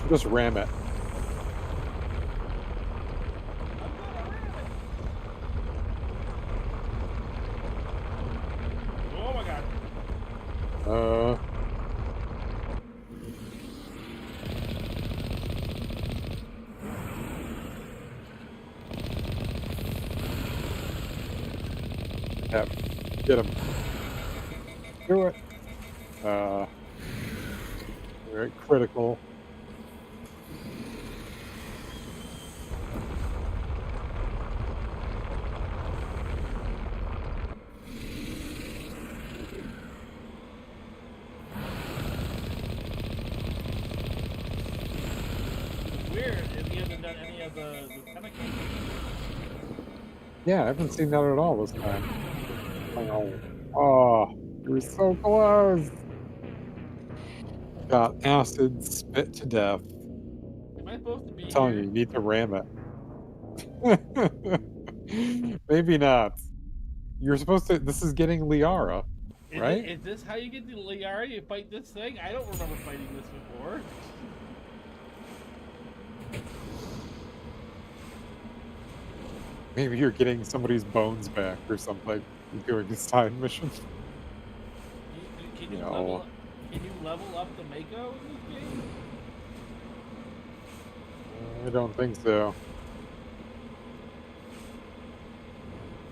Just ram it. Oh my god. Yeah, get him. Do it. Very critical. Weird if you haven't done any of the chemical. Yeah, I haven't seen that at all this time. Oh, you were so close. Got acid spit to death. Am I supposed to be I'm telling here? you need to ram it. Maybe not. You're supposed to. This is getting Liara, right? Is this how you get the Liara? You fight this thing? I don't remember fighting this before. Maybe you're getting somebody's bones back or something. You're doing a side mission. Can you level No. up? Can you level up the Mako in this game? I don't think so.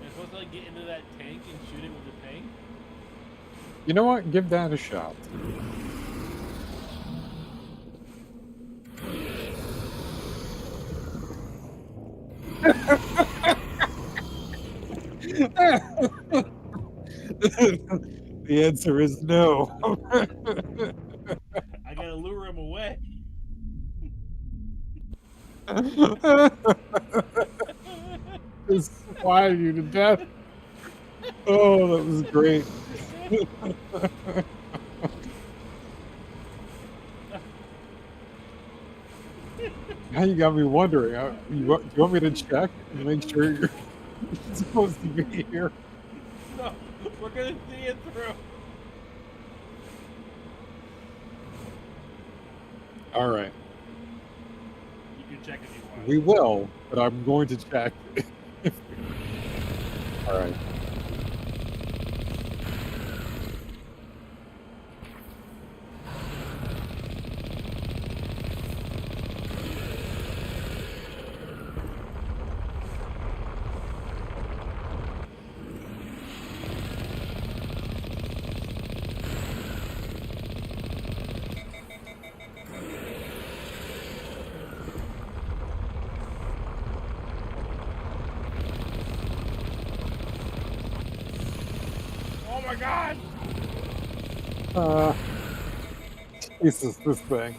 Am I supposed to like get into that tank and shoot it with the tank? You know what? Give that a shot. The answer is no. I gotta lure him away. Just fire you to death. Oh, that was great. Now you got me wondering. Do you want me to check and make sure you're supposed to be here? No, we're gonna see it through. All right. You can check if you want. We will, but I'm going to check. All right. Oh my god! Jesus, this thing.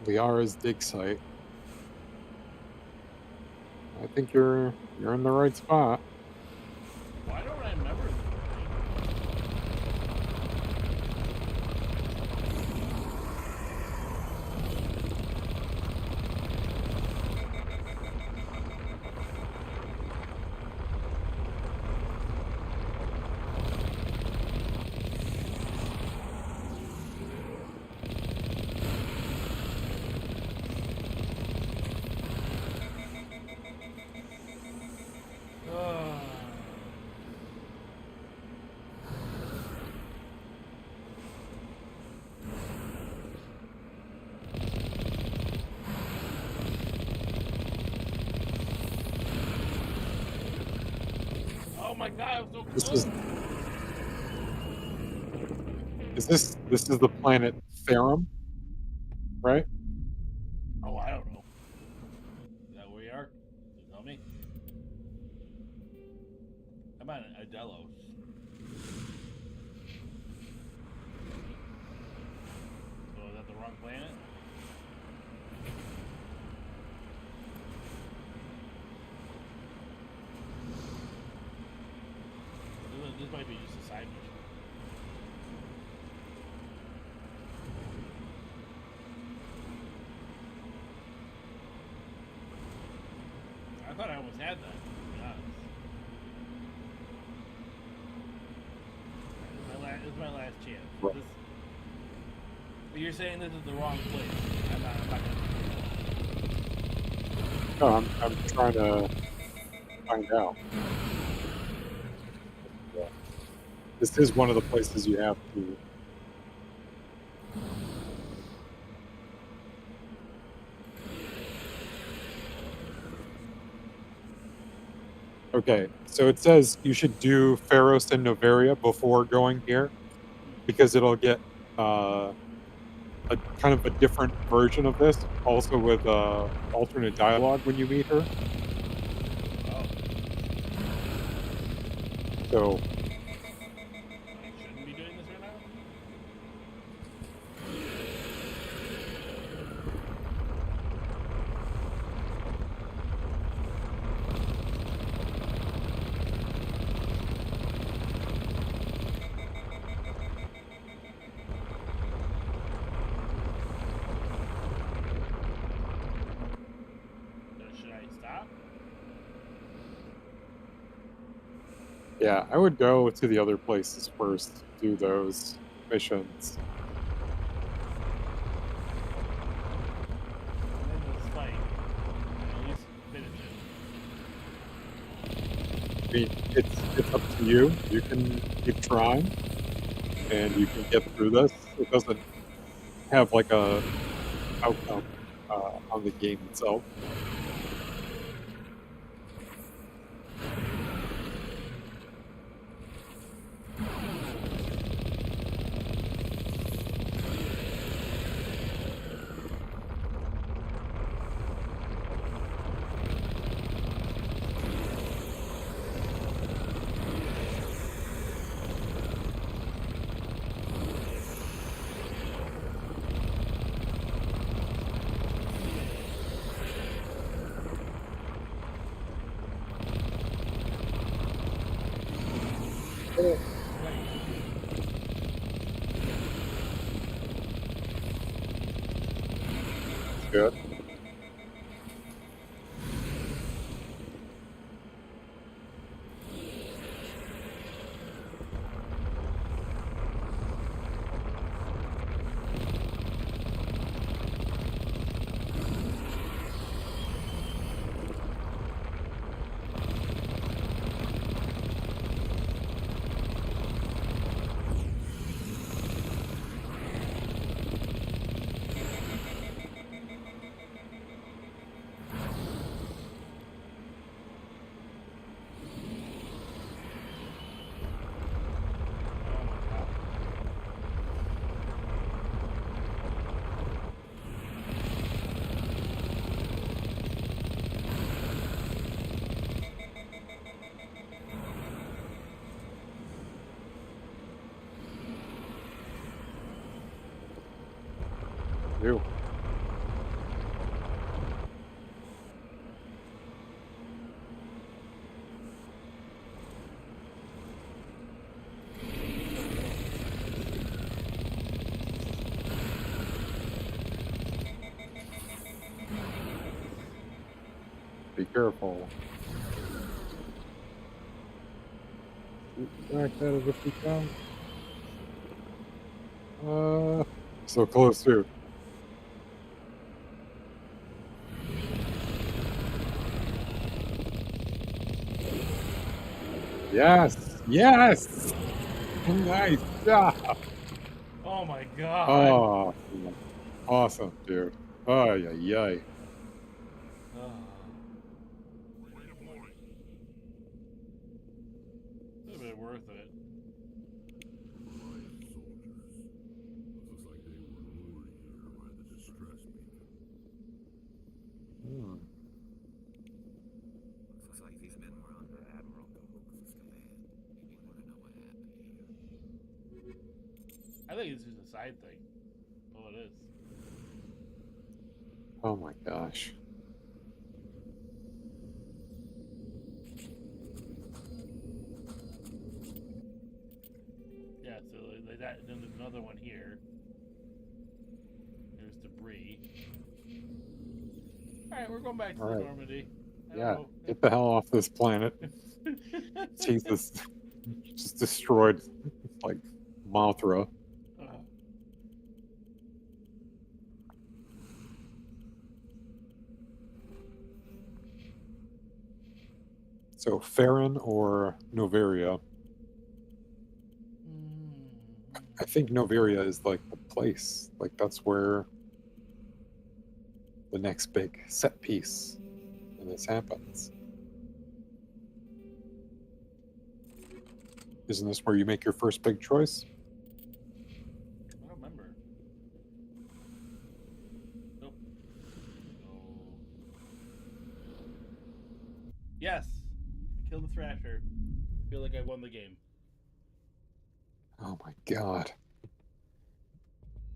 Liara's dig site. I think you're in the right spot. Why don't I remember this? Oh my god, I'm so close. This is the planet Therum, right? Oh, I don't know. Is that where we are? You tell me. I'm on Adelos. So is that the wrong planet? This might be just a side mission. I thought I almost had that, to be honest. This is my last chance. Right. But you're saying this is the wrong place. I'm not gonna... No, I'm trying to find out. Yeah. This is one of the places you have to. Okay, so it says you should do Pharos and Novaria before going here, because it'll get a kind of a different version of this, also with alternate dialogue when you meet her. So Shouldn't be doing this right now? Should I stop? yeah, I would go to the other places first, do those missions. And then let's fight. At least finish it. I mean, it's up to you. You can keep trying, and you can get through this. It doesn't have like a outcome on the game itself. Good. You. Be careful. Back that as if we can. So close too. Yes! Yes! Nice job! Oh my god! Oh, awesome, dude. Oh, yeah, yay. Would have been worth it. Looks like these men were under Admiral Gahook's command. You want to know what happened here? I think it's just a side thing. Oh, it is. Oh my gosh. Yeah, so like that. Then there's another one here. There's debris. All right, we're going back to All the right. Normandy. Yeah, get the hell off this planet. Jesus. Just destroyed, like, Mothra. So, Farron or Novaria? I think Novaria is, like, the place. Like, that's where the next big set piece in this happens. Isn't this where you make your first big choice? I don't remember. Nope. Yes. I killed the Thrasher. I feel like I won the game. Oh my god.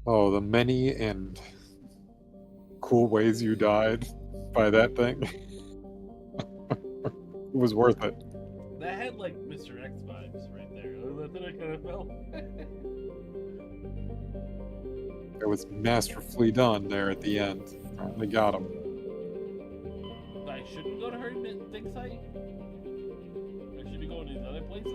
Oh, the many and cool ways you died by that thing. It was worth it. That had like Mr. X vibes right there. That I kind of felt. It was masterfully done there at the end. Finally got him. I shouldn't go to her thing site. I should be going to these other places.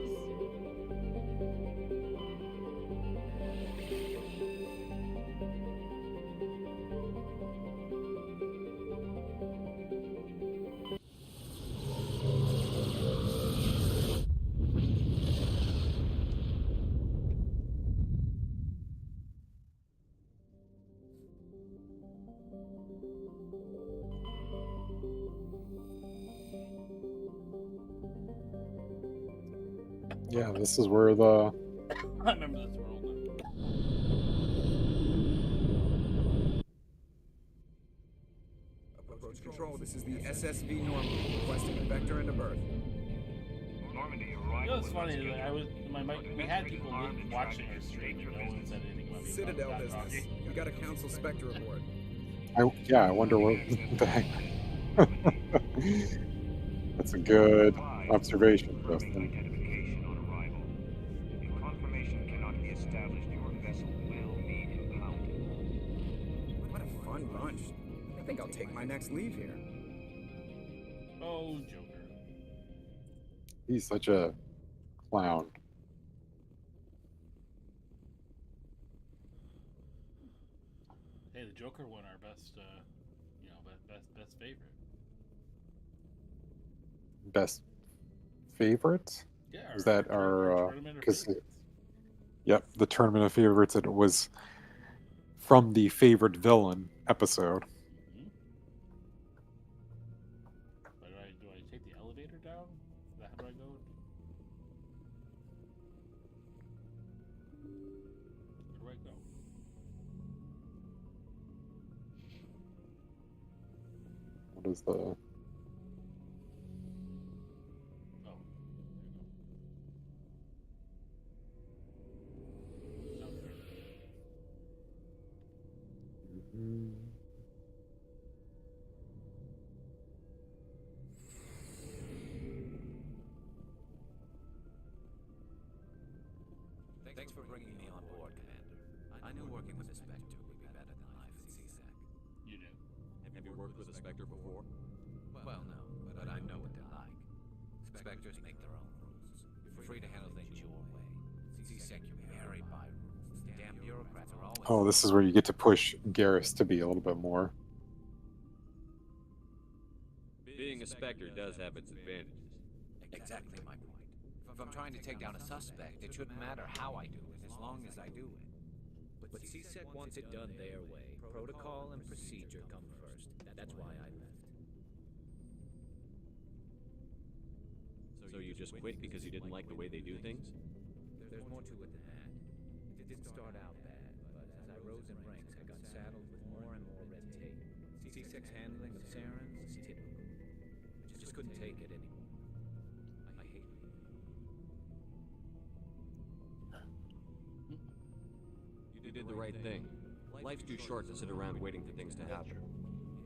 Yeah, this is where the... I remember this world. Approach control, this is the SSV Normandy, requesting a vector into berth. You know what's funny is that we had people watching our stream and no one said anything about me. Citadel business. We got a Council Spectre aboard. I wonder what the heck. That's a good observation, Justin. Confirmation cannot be established, your vessel will be impounded. What a fun bunch. I think I'll take my next leave here. Oh, Joker. He's such a clown. Hey, the Joker won our best, best favorite. Best favorite? Yeah. Is that our... Because yep, the Tournament of Favorites. It was from the Favorite Villain episode. Do I take the elevator down? How do I go? Where do I go? What is the... Thanks for bringing me on board, Commander. I knew working with a Spectre would be better than life at CSAC. You do. Have you worked with a Spectre before? Well, no, but I know what they're like. Spectres make their own rules. You're free to handle things your way. CSAC, you're married by rules. The damn bureaucrats are always... Oh, this is where you get to push Garrus to be a little bit more. Being a Spectre does have its advantages. Exactly my point. If I'm trying to take down a suspect, it shouldn't matter how I do it, as long as I do it. But CSEC wants it done their way. Protocol and procedure come first. That's why I left. So you just quit because you didn't like the way they do things? There's more to it than that. It didn't start out bad, but as I rose in ranks, I got saddled with more and more red tape. CSEC's handling of Saren was typical. I just couldn't take it anymore. I hate it. You did the right thing. Life's too short to sit around waiting for things to happen.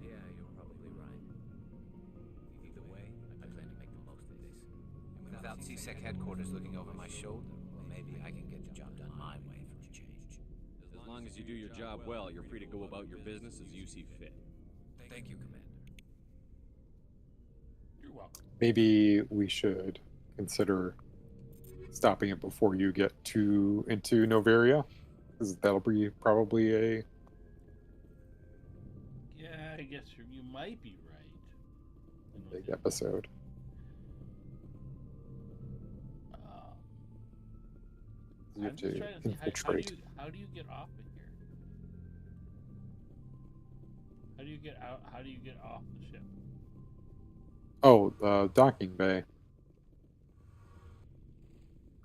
Yeah, you're probably right. Either way, I plan to make the most of this. And without CSEC headquarters looking over my shoulder, well, maybe I can get the job done my way for a change. As long as you do your job well, you're free to go about your business as you see fit. Thank you, Commander. You're welcome. Maybe we should consider stopping it before you get into Noveria. Because that'll be probably a... Yeah, I guess you might be right. big episode. You have to infiltrate. How do you get off of here? How do you get out? How do you get off the ship? Oh, the docking bay.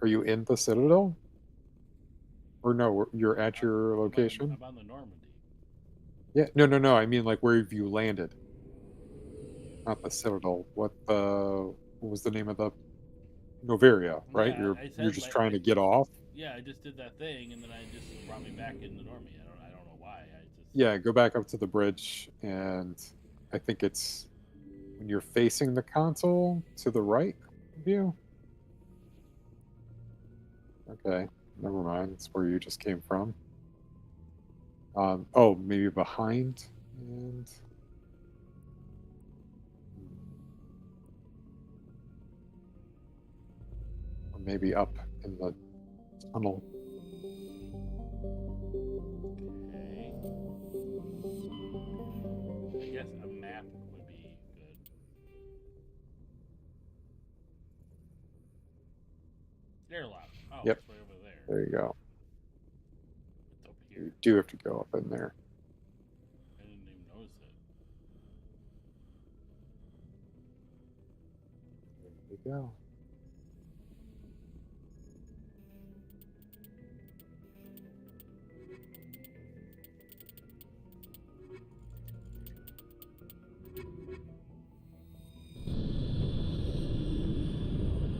Are you in the Citadel? Or no, you're at your location? I'm on the Normandy. Yeah, no. I mean, like, where have you landed? Not the Citadel. What was the name of the Novaria? Right? Yeah, You're just trying to get off. Yeah, I just did that thing, and then I just brought me back into Normie. I don't know why. Yeah, go back up to the bridge, and I think it's when you're facing the console to the right of you. Okay, never mind. It's where you just came from. Oh, maybe behind, and or maybe up in the tunnel. I guess a map would be good. Airlock. Oh, Yep. it's right over there. There you go. It's over here. You do have to go up in there. I didn't even notice it. There you go.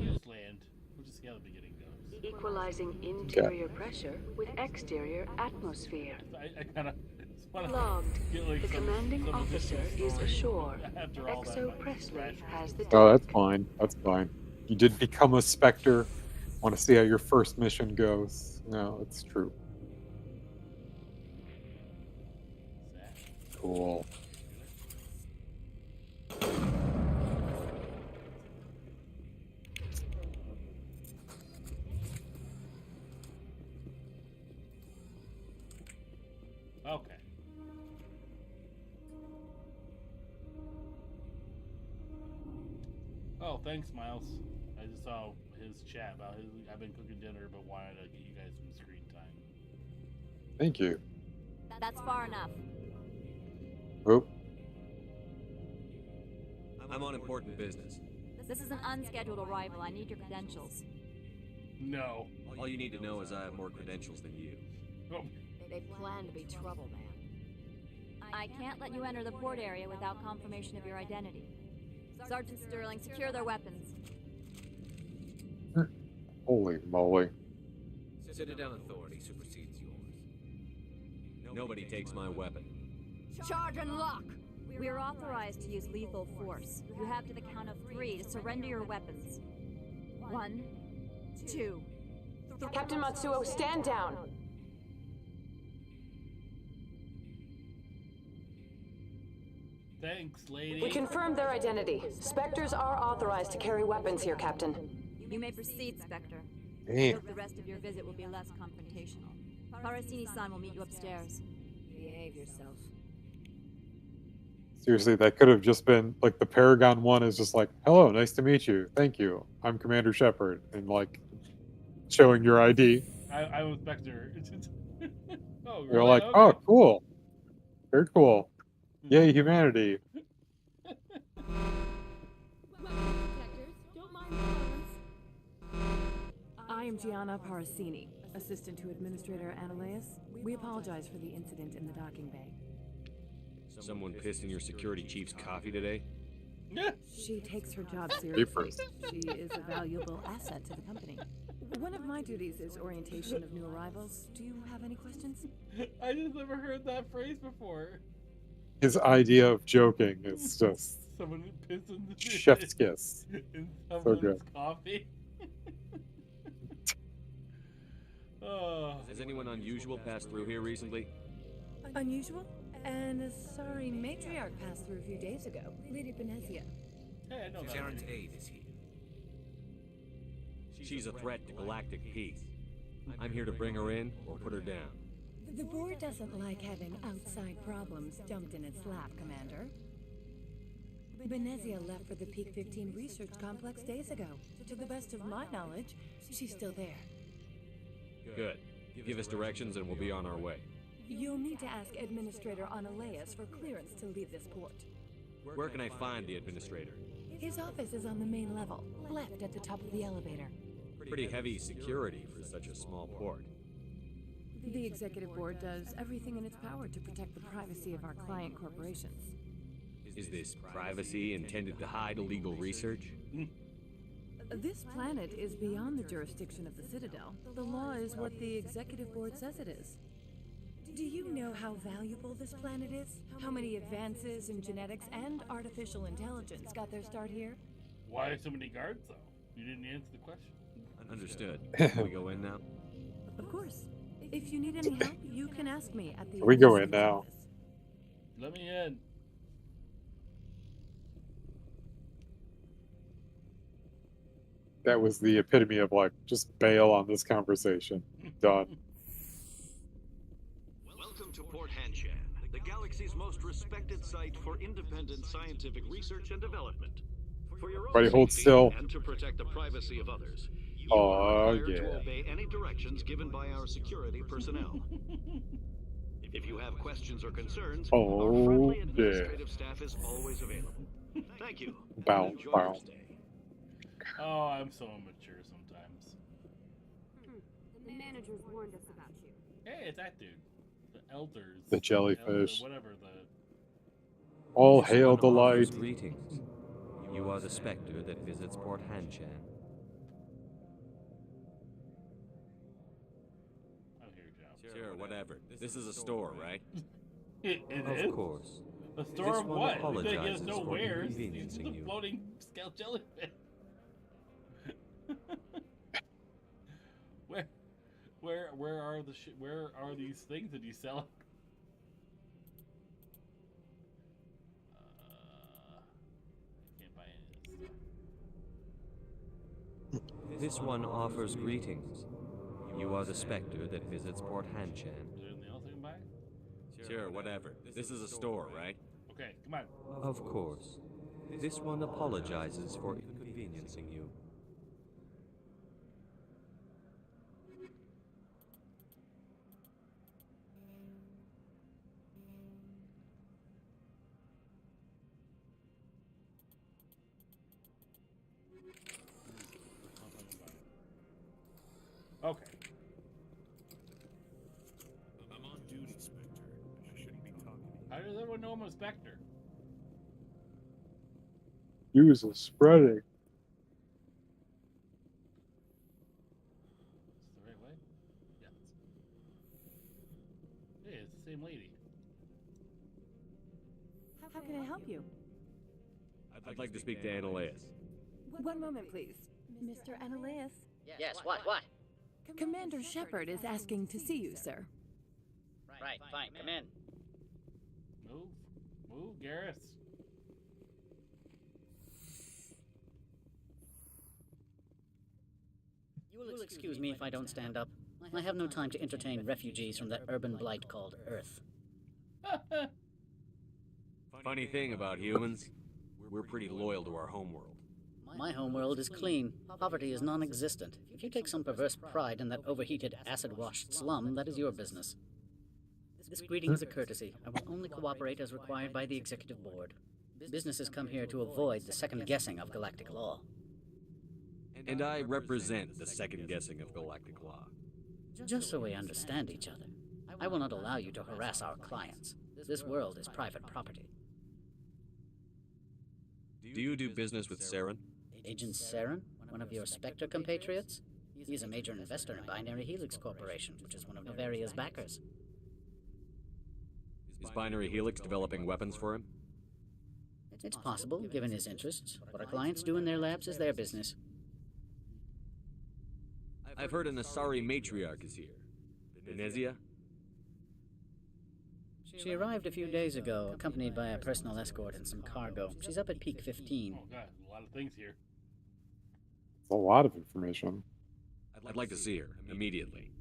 Just land. We'll just see how the beginning goes. Equalizing interior pressure with exterior atmosphere. I kind of logged. Get like The commanding officer is ashore. Exo Presley has the Oh, that's fine. That's fine. You did become a Spectre. Want to see how your first mission goes? No, it's true. Cool. Okay. Oh, thanks, Miles. I just saw his chat about his. I've been cooking dinner, but wanted to get you guys some screen time. Thank you. That's far enough. Oh. I'm on important business. This is an unscheduled arrival. I need your credentials. No. All you need to know is I have more credentials than you. Oh. They plan to be trouble, man. I can't let you enter the port area without confirmation of your identity. Sergeant Sterling, secure their weapons. Holy moly. Citadel authority supersedes yours. Nobody takes my weapon. Charge and lock! We are authorized to use lethal force. You have to the count of 3 to surrender your weapons. 1, 2. Captain Matsuo, stand down! Thanks, lady. We confirmed their identity. Spectres are authorized to carry weapons here, Captain. You may proceed, Spectre. I Damn. hope the rest of your visit will be less confrontational. Parasini-san will meet you upstairs. Behave yourself. Seriously, that could have just been like the Paragon one is just like, hello, nice to meet you. Thank you. I'm Commander Shepard. And like showing your ID. I was Spectre. Oh, You're really? like, Okay. oh, cool. Very cool. Yay, humanity. I am Gianna Parasini, assistant to Administrator Ananias. We apologize for the incident in the docking bay. Someone pissed in your security chief's coffee today? She takes her job seriously. Papers. She is a valuable asset to the company. One of my duties is orientation of new arrivals. Do you have any questions? I just never heard that phrase before. His idea of joking is just Someone pissed in the chef's kiss. in So someone's good. coffee. Oh. Has anyone unusual passed through here recently? Unusual? And a sorry matriarch passed through a few days ago. Lady Benezia. Hey, I know that. Sharon's aide is here. She's a threat to galactic peace. I'm here to bring her in or put her down. The board doesn't like having outside problems dumped in its lap, Commander. Benezia left for the Peak 15 research complex days ago. To the best of my knowledge, she's still there. Good. Give us directions and we'll be on our way. You'll need to ask Administrator Ananias for clearance to leave this port. Where can I find the administrator? His office is on the main level, left at the top of the elevator. Pretty heavy security for such a small port. The executive board does everything in its power to protect the privacy of our client corporations. Is this privacy intended to hide illegal research? This planet is beyond the jurisdiction of the Citadel. The law is what the executive board says it is. Do you know how valuable this planet is? How many advances in genetics and artificial intelligence got their start here? Why so many guards, though? You didn't answer the question. Understood. Can we go in now? Of course. If you need any help, you can ask me at the... We go in now. Let me in. That was the epitome of, like, just bail on this conversation. Done. Welcome to Port Hanshan, the galaxy's most respected site for independent scientific research and development. For your Everybody own hold safety still. and to protect the privacy of others, you are required to yeah. obey any directions given by our security personnel. If you have questions or concerns, our friendly administrative staff is always available. Thank you. Bow, And enjoy bow. your stay. Oh, I'm so immature sometimes. The managers warned us about you. Hey, it's that dude. The elders. The jellyfish. Whatever the... All hail the light. Greetings. You are the specter that visits Port Hanshan. Oh, here, Joe. Sure, whatever. This is a store, right? It Of is? course. A store This of one what? He has apologizes no for wares. He's inconveniencing just a you. floating scale jellyfish. Where are the where are these things that he's selling? Can't buy any of this stuff. This one offers greetings. You are the specter that visits Port Hanshan. Is there anything else I can buy? Sure, whatever. This is a store, right? Okay, come on. Of course. This one apologizes for inconveniencing you. Okay. I'm on duty, Spectre. I shouldn't be talking. How does everyone know I'm a specter? Use is spreading. Is this the right way? Yes. Hey, it's the same lady. How can I help you? I'd like to speak to Annaleus. One moment, please. Mr. Annaleus. Yes, what? Commander Shepard is asking to see you, sir. Right, fine, come in. Move, Garrus. You will excuse me if I don't stand up. I have no time to entertain refugees from that urban blight called Earth. Funny thing about humans, we're pretty loyal to our homeworld. My homeworld is clean. Poverty is non-existent. If you take some perverse pride in that overheated, acid-washed slum, that is your business. This greeting is a courtesy. I will only cooperate as required by the Executive Board. Businesses come here to avoid the second-guessing of galactic law. And I represent the second-guessing of galactic law. Just so we understand each other, I will not allow you to harass our clients. This world is private property. Do you do business with Saren? Agent Saren, one of your Spectre compatriots? He's a major investor in Binary Helix Corporation, which is one of Bavaria's backers. Is Binary Helix developing weapons for him? It's possible, given his interests. What our clients do in their labs is their business. I've heard an Asari matriarch is here. Venezia? She arrived a few days ago, accompanied by a personal escort and some cargo. She's up at Peak 15. Oh god, a lot of things here. It's a lot of information. I'd like to see her, immediately.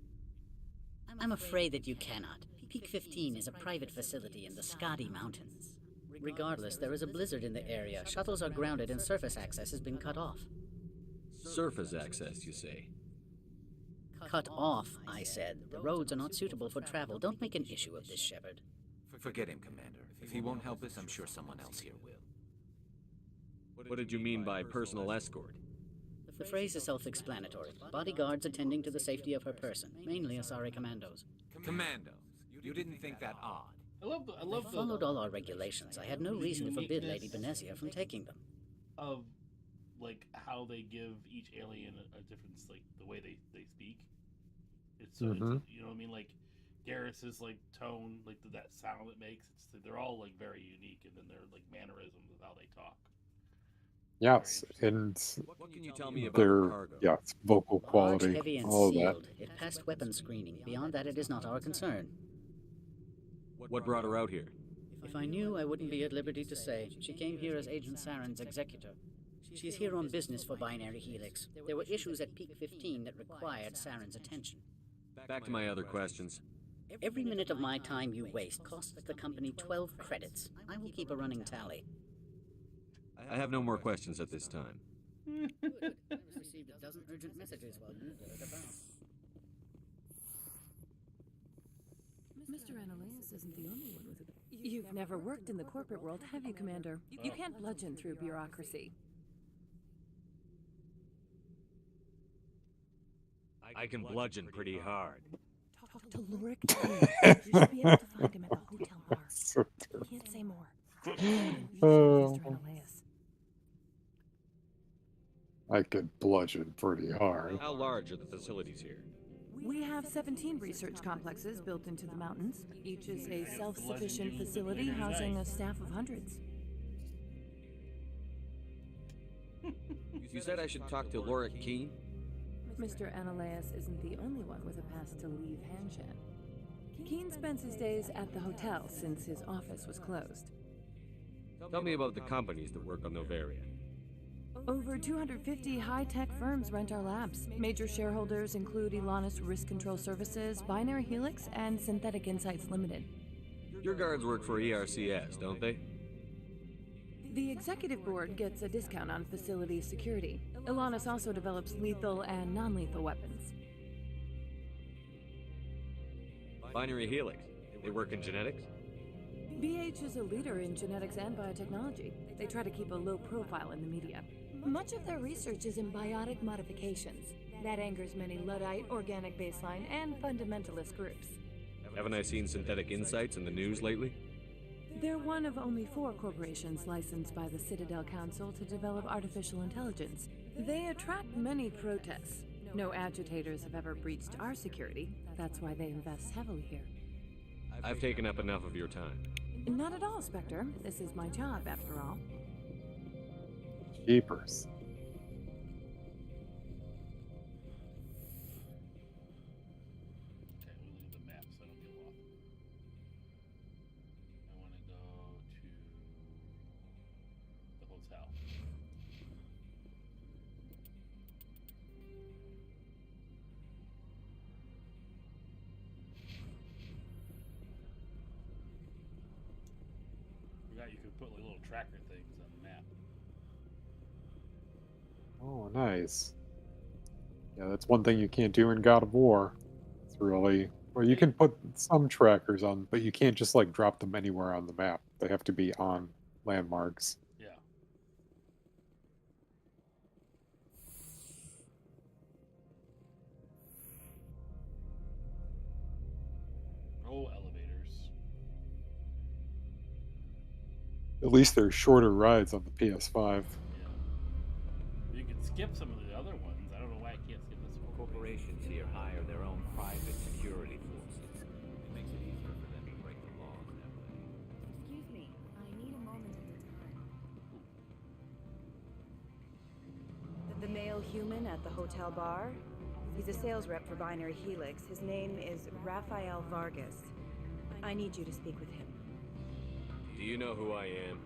I'm afraid that you cannot. Peak 15 is a private facility in the Skadi Mountains. Regardless, there is a blizzard in the area. Shuttles are grounded and surface access has been cut off. Surface access, you say? Cut off, I said. The roads are not suitable for travel. Don't make an issue of this, Shepard. Forget him, Commander. If he won't help us, I'm sure someone else here will. What did you mean by personal escort? The phrase is self-explanatory. Bodyguards attending to the safety of her person, mainly Asari commandos. Commandos? You didn't think that odd? I love I followed all our regulations. I had no reason to forbid Lady Benezia from taking them. Of, like, how they give each alien a different, like, the way they speak. It's so, it's, you know what I mean? Like, Garrus's, like, tone, like, that sound it makes, they're all, like, very unique, and then their, like, mannerisms of how they talk. Yes, and What can you tell me about their the cargo? yes, vocal Large, quality, heavy, and all of that. sealed. It passed weapons screening. Beyond that, it is not our concern. What brought her out here? If I knew, I wouldn't be at liberty to say. She came here as Agent Saren's executor. She's here on business for Binary Helix. There were issues at Peak 15 that required Saren's attention. Back to my other questions. Every minute of my time you waste costs the company 12 credits. I will keep a running tally. I have no more questions at this time. Good. I received a dozen urgent messages while you were about. Mr. Annalise isn't the only one with a... You've never worked in the corporate world, have you, Commander? You can't bludgeon through bureaucracy. I can bludgeon pretty hard. Talk to Lorik. You should be able to find him at the hotel bar. So You can't say more. Oh. Mr. Annalise. I could bludgeon pretty hard. How large are the facilities here? We have 17 research complexes built into the mountains. Each is a self-sufficient facility housing a staff of hundreds. You said I should talk to Lorik Keen? Mr. Annalise isn't the only one with a pass to leave Hanshan. Keen spends his days at the hotel since his office was closed. Tell me about the companies that work on Novaria. Over 250 high-tech firms rent our labs. Major shareholders include Elanis Risk Control Services, Binary Helix, and Synthetic Insights Limited. Your guards work for ERCS, don't they? The executive board gets a discount on facility security. Elanis also develops lethal and non-lethal weapons. Binary Helix. They work in genetics? BH is a leader in genetics and biotechnology. They try to keep a low profile in the media. Much of their research is in biotic modifications. That angers many Luddite, organic baseline, and fundamentalist groups. Haven't I seen Synthetic Insights in the news lately? They're one of only 4 corporations licensed by the Citadel Council to develop artificial intelligence. They attract many protests. No agitators have ever breached our security. That's why they invest heavily here. I've taken up enough of your time. Not at all, Spectre. This is my job, after all. Jeepers. Okay, we'll look at the map so I don't get lost. I want to go to the hotel. Forgot you could put like little tracker things on the map. Oh, nice. Yeah, that's one thing you can't do in God of War. It's really... Well, you can put some trackers on, but you can't just, like, drop them anywhere on the map. They have to be on landmarks. Yeah. Oh, elevators. At least they're shorter rides on the PS5. You can skip some of the other ones. I don't know why I can't skip this one. Corporations here hire their own private security forces. It makes it easier for them to break the laws that way. Excuse me, I need a moment of your time. The male human at the hotel bar? He's a sales rep for Binary Helix. His name is Rafael Vargas. I need you to speak with him. Do you know who I am?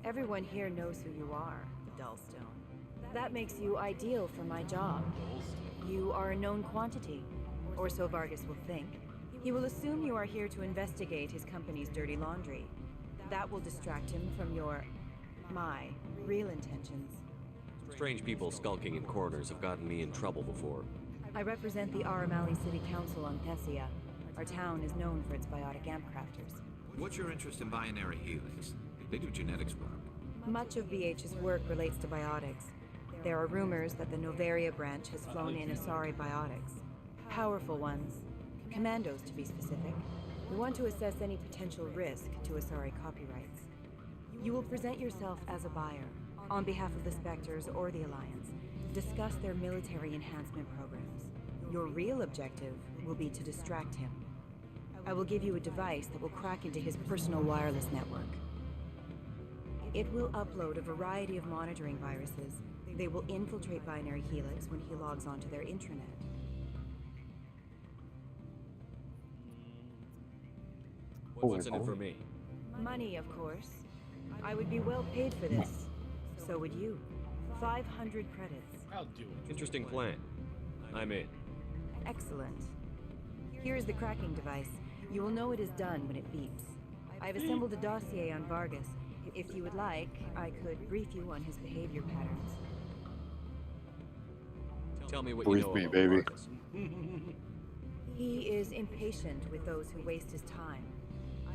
Everyone here knows who you are, Dullstone. That makes you ideal for my job. You are a known quantity, or so Vargas will think. He will assume you are here to investigate his company's dirty laundry. That will distract him from my real intentions. Strange people skulking in corners have gotten me in trouble before. I represent the Aramali City Council on Thessia. Our town is known for its biotic amp crafters. What's your interest in Binary Helix? They do genetics work. Much of BH's work relates to biotics. There are rumors that the Novaria branch has flown in Asari biotics. Powerful ones. Commandos, to be specific. We want to assess any potential risk to Asari copyrights. You will present yourself as a buyer, on behalf of the Spectres or the Alliance, discuss their military enhancement programs. Your real objective will be to distract him. I will give you a device that will crack into his personal wireless network. It will upload a variety of monitoring viruses. They will infiltrate Binary Helix when he logs onto their intranet. What's in it for me? Money, of course. I would be well paid for this. So would you. 500 credits. I'll do it. Interesting plan. I'm in. Excellent. Here is the cracking device. You will know it is done when it beeps. I've assembled a dossier on Vargas. If you would like, I could brief you on his behavior patterns. Tell me what you Brief know me, about baby. Vargas. He is impatient with those who waste his time.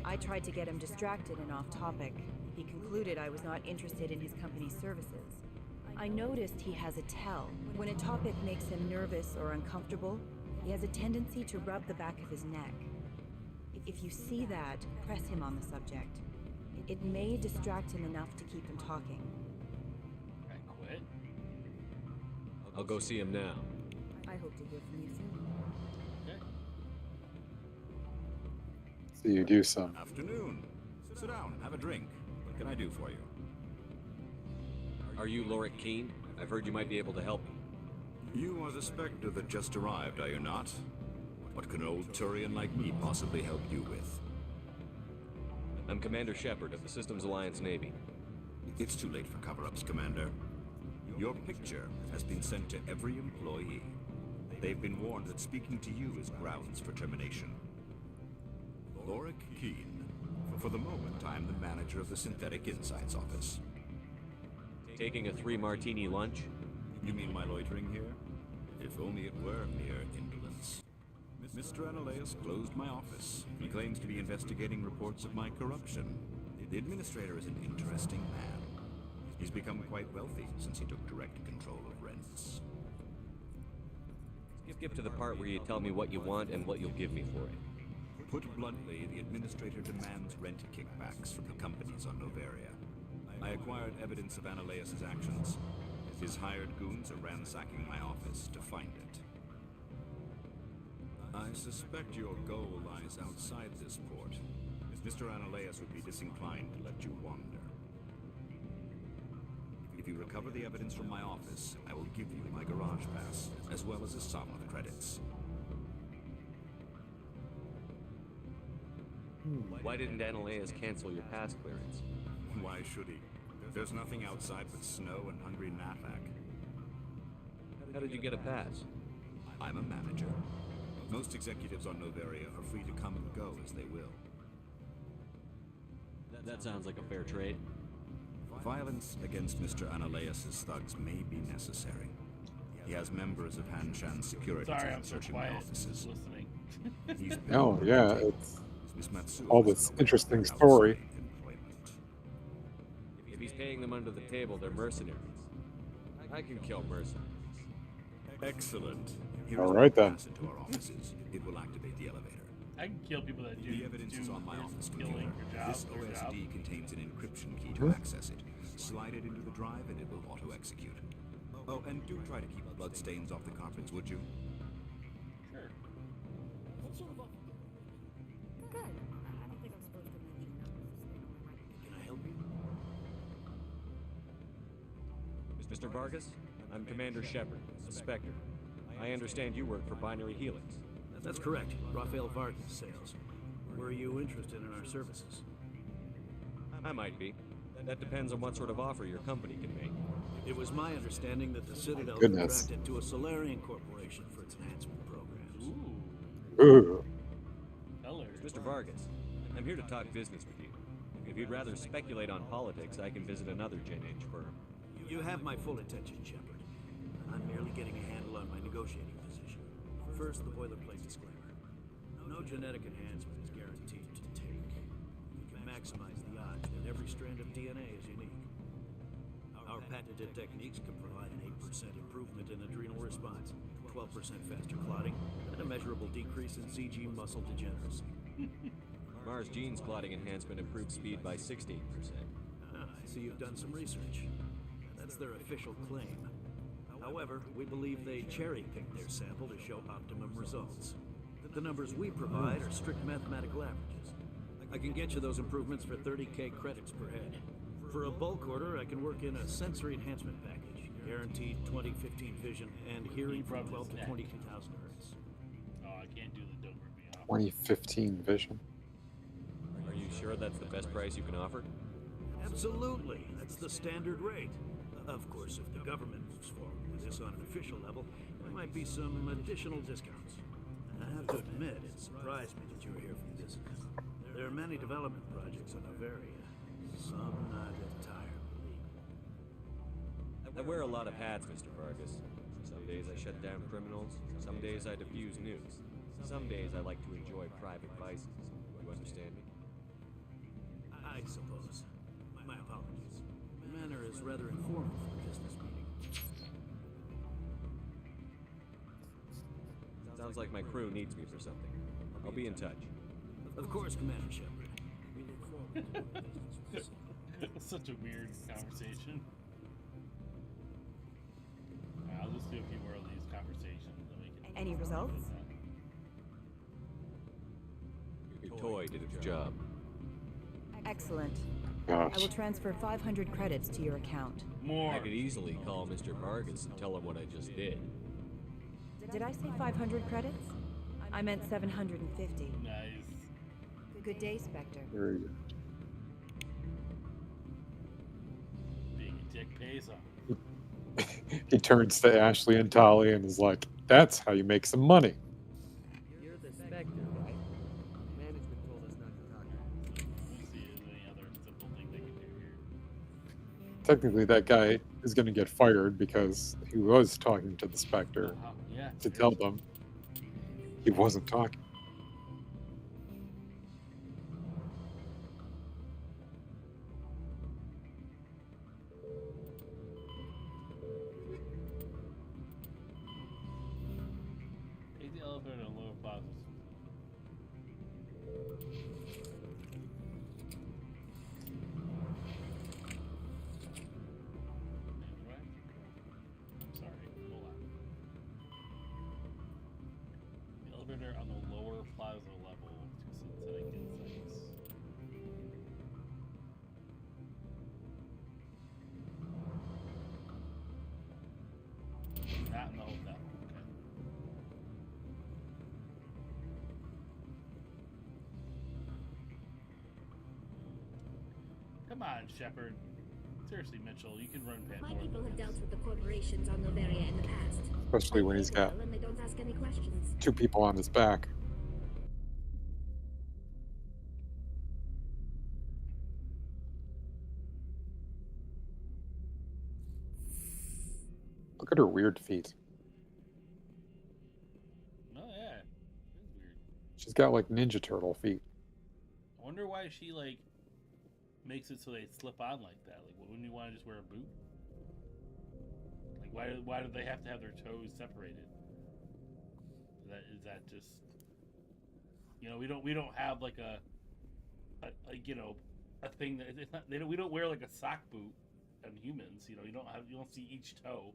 I tried to get him distracted and off topic. He concluded I was not interested in his company's services. I noticed he has a tell. When a topic makes him nervous or uncomfortable, he has a tendency to rub the back of his neck. If you see that, press him on the subject. It may distract him enough to keep him talking. I quit. I'll go see him now. I hope to hear from you soon. Okay. So you do some. Afternoon. Sit down, have a drink. What can I do for you? Are you Lorik Keen? I've heard you might be able to help me. You are the Spectre that just arrived, are you not? What can an old Turian like me possibly help you with? I'm Commander Shepard of the Systems Alliance Navy. It's too late for cover-ups, Commander. Your picture has been sent to every employee. They've been warned that speaking to you is grounds for termination. Lorik Keen. For the moment, I'm the manager of the Synthetic Insights Office. Taking a 3-martini lunch? You mean my loitering here? If only it were mere indolence. Mr. Analaeus closed my office. He claims to be investigating reports of my corruption. The administrator is an interesting man. He's become quite wealthy since he took direct control of rents. Skip to the part where you tell me what you want and what you'll give me for it. Put bluntly, the administrator demands rent kickbacks from the companies on Novaria. I acquired evidence of Analaeus' actions. His hired goons are ransacking my office to find it. I suspect your goal lies outside this port. Mr. Analaeus would be disinclined to let you wander. If you recover the evidence from my office, I will give you my garage pass, as well as a sum of credits. Why didn't Analaeus cancel your pass clearance? Why should he? There's nothing outside but snow and hungry Nathak. How did you get a pass? I'm a manager. Most executives on Novaria are free to come and go as they will. That sounds like a fair trade. Violence against Mr. Analaeus' thugs may be necessary. He has members of Hanshan's security Sorry, team I'm so searching quiet. my offices. Listening. He's Oh, yeah, it's Miss Matsuo all has this no interesting outside story. employment. If he's paying them under the table, they're mercenaries. I can kill mercenaries. Excellent. Here All is right, my then. pass into our offices. It will activate the elevator. I can kill people that do. The evidence is on my office computer. killing your job. This their job. OSD contains an encryption key Hmm? to access it. Slide it into the drive and it will auto-execute. Oh, and do try to keep bloodstains off the carpets, would you? Sure. Good. I don't think I'm supposed to mention that. Can I help you? Mr. Vargas, I'm Commander Shepard, the Spectre. I understand you work for Binary Helix. That's correct. Rafael Vargas sales. Were you interested in our services? I might be. That depends on what sort of offer your company can make. It was my understanding that the Citadel Goodness. contracted to a Solarian corporation for its enhancement programs. Ooh. Colors. Mr. Vargas, I'm here to talk business with you. If you'd rather speculate on politics, I can visit another Gen Age firm. You have my full attention, Shepard. I'm merely getting a handle on my negotiating position. First, the boilerplate disclaimer. No genetic enhancement is guaranteed to take. You can maximize the odds, but every strand of DNA is unique. Our Patented techniques can provide an 8% improvement in adrenal response, 12% faster clotting, and a measurable decrease in CG muscle degeneracy. Mars Gene's clotting enhancement improved speed by 16%. Ah, I see you've done some research. That's their official claim. However, we believe they cherry-picked their sample to show optimum results. The numbers we provide are strict mathematical averages. I can get you those improvements for 30K credits per head. For a bulk order, I can work in a sensory enhancement package, guaranteed 20/15 vision and hearing from 12 to 22,000 hertz. Oh, I can't do the don't rip me off. 2015 vision. Are you sure that's the best price you can offer? Absolutely, that's the standard rate. Of course, if the government moves forward with this on an official level, there might be some additional discounts. I have to admit, it surprised me that you were here for this. There are many development projects on Novaria, some not entirely. I wear a lot of hats, Mr. Vargas. Some days I shut down criminals, some days I defuse nukes. Some days I like to enjoy private vices. You understand me? I suppose. My apologies. The manner is rather informal for a business meeting. Sounds like my crew needs me for something. I'll be in touch. Of course, Commander Shepard. It's such a weird conversation. I'll just do a few more of these conversations. And we can Any results? Your toy did its job. Excellent. Gosh. I will transfer 500 credits to your account. More. I could easily call Mr. Vargas and tell him what I just did. Did I say 500 credits? I meant 750. Nice. Good day, Spectre. There you Being a dick pays off. go. He turns to Ashley and Tali and is like, "That's how you make some money." You're the Spectre, right? Management told us not to talk. Let me see if there's any other simple thing they can do here. Technically, that guy is going to get fired because he was talking to the Spectre Yeah. to tell them he wasn't talking. Take the elevator to lower plazas. Sorry, hold on. The elevator on the lower plaza level to synthetic insights. Not in the hotel. Okay. Come on, Shepard. Seriously, Mitchell, you can run past My more people than have this. dealt with the corporations on Novaria in the past. Especially when he's got And they don't ask any questions. 2 people on his back. Look at her weird feet. Oh yeah, it's weird. She's got like Ninja Turtle feet. I wonder why she like makes it so they slip on like that. Like, wouldn't you want to just wear a boot? Like, why do they have to have their toes separated? Is that just, you know, we don't have like a you know, a thing that it's not, we don't wear like a sock boot on humans. You know, you don't see each toe.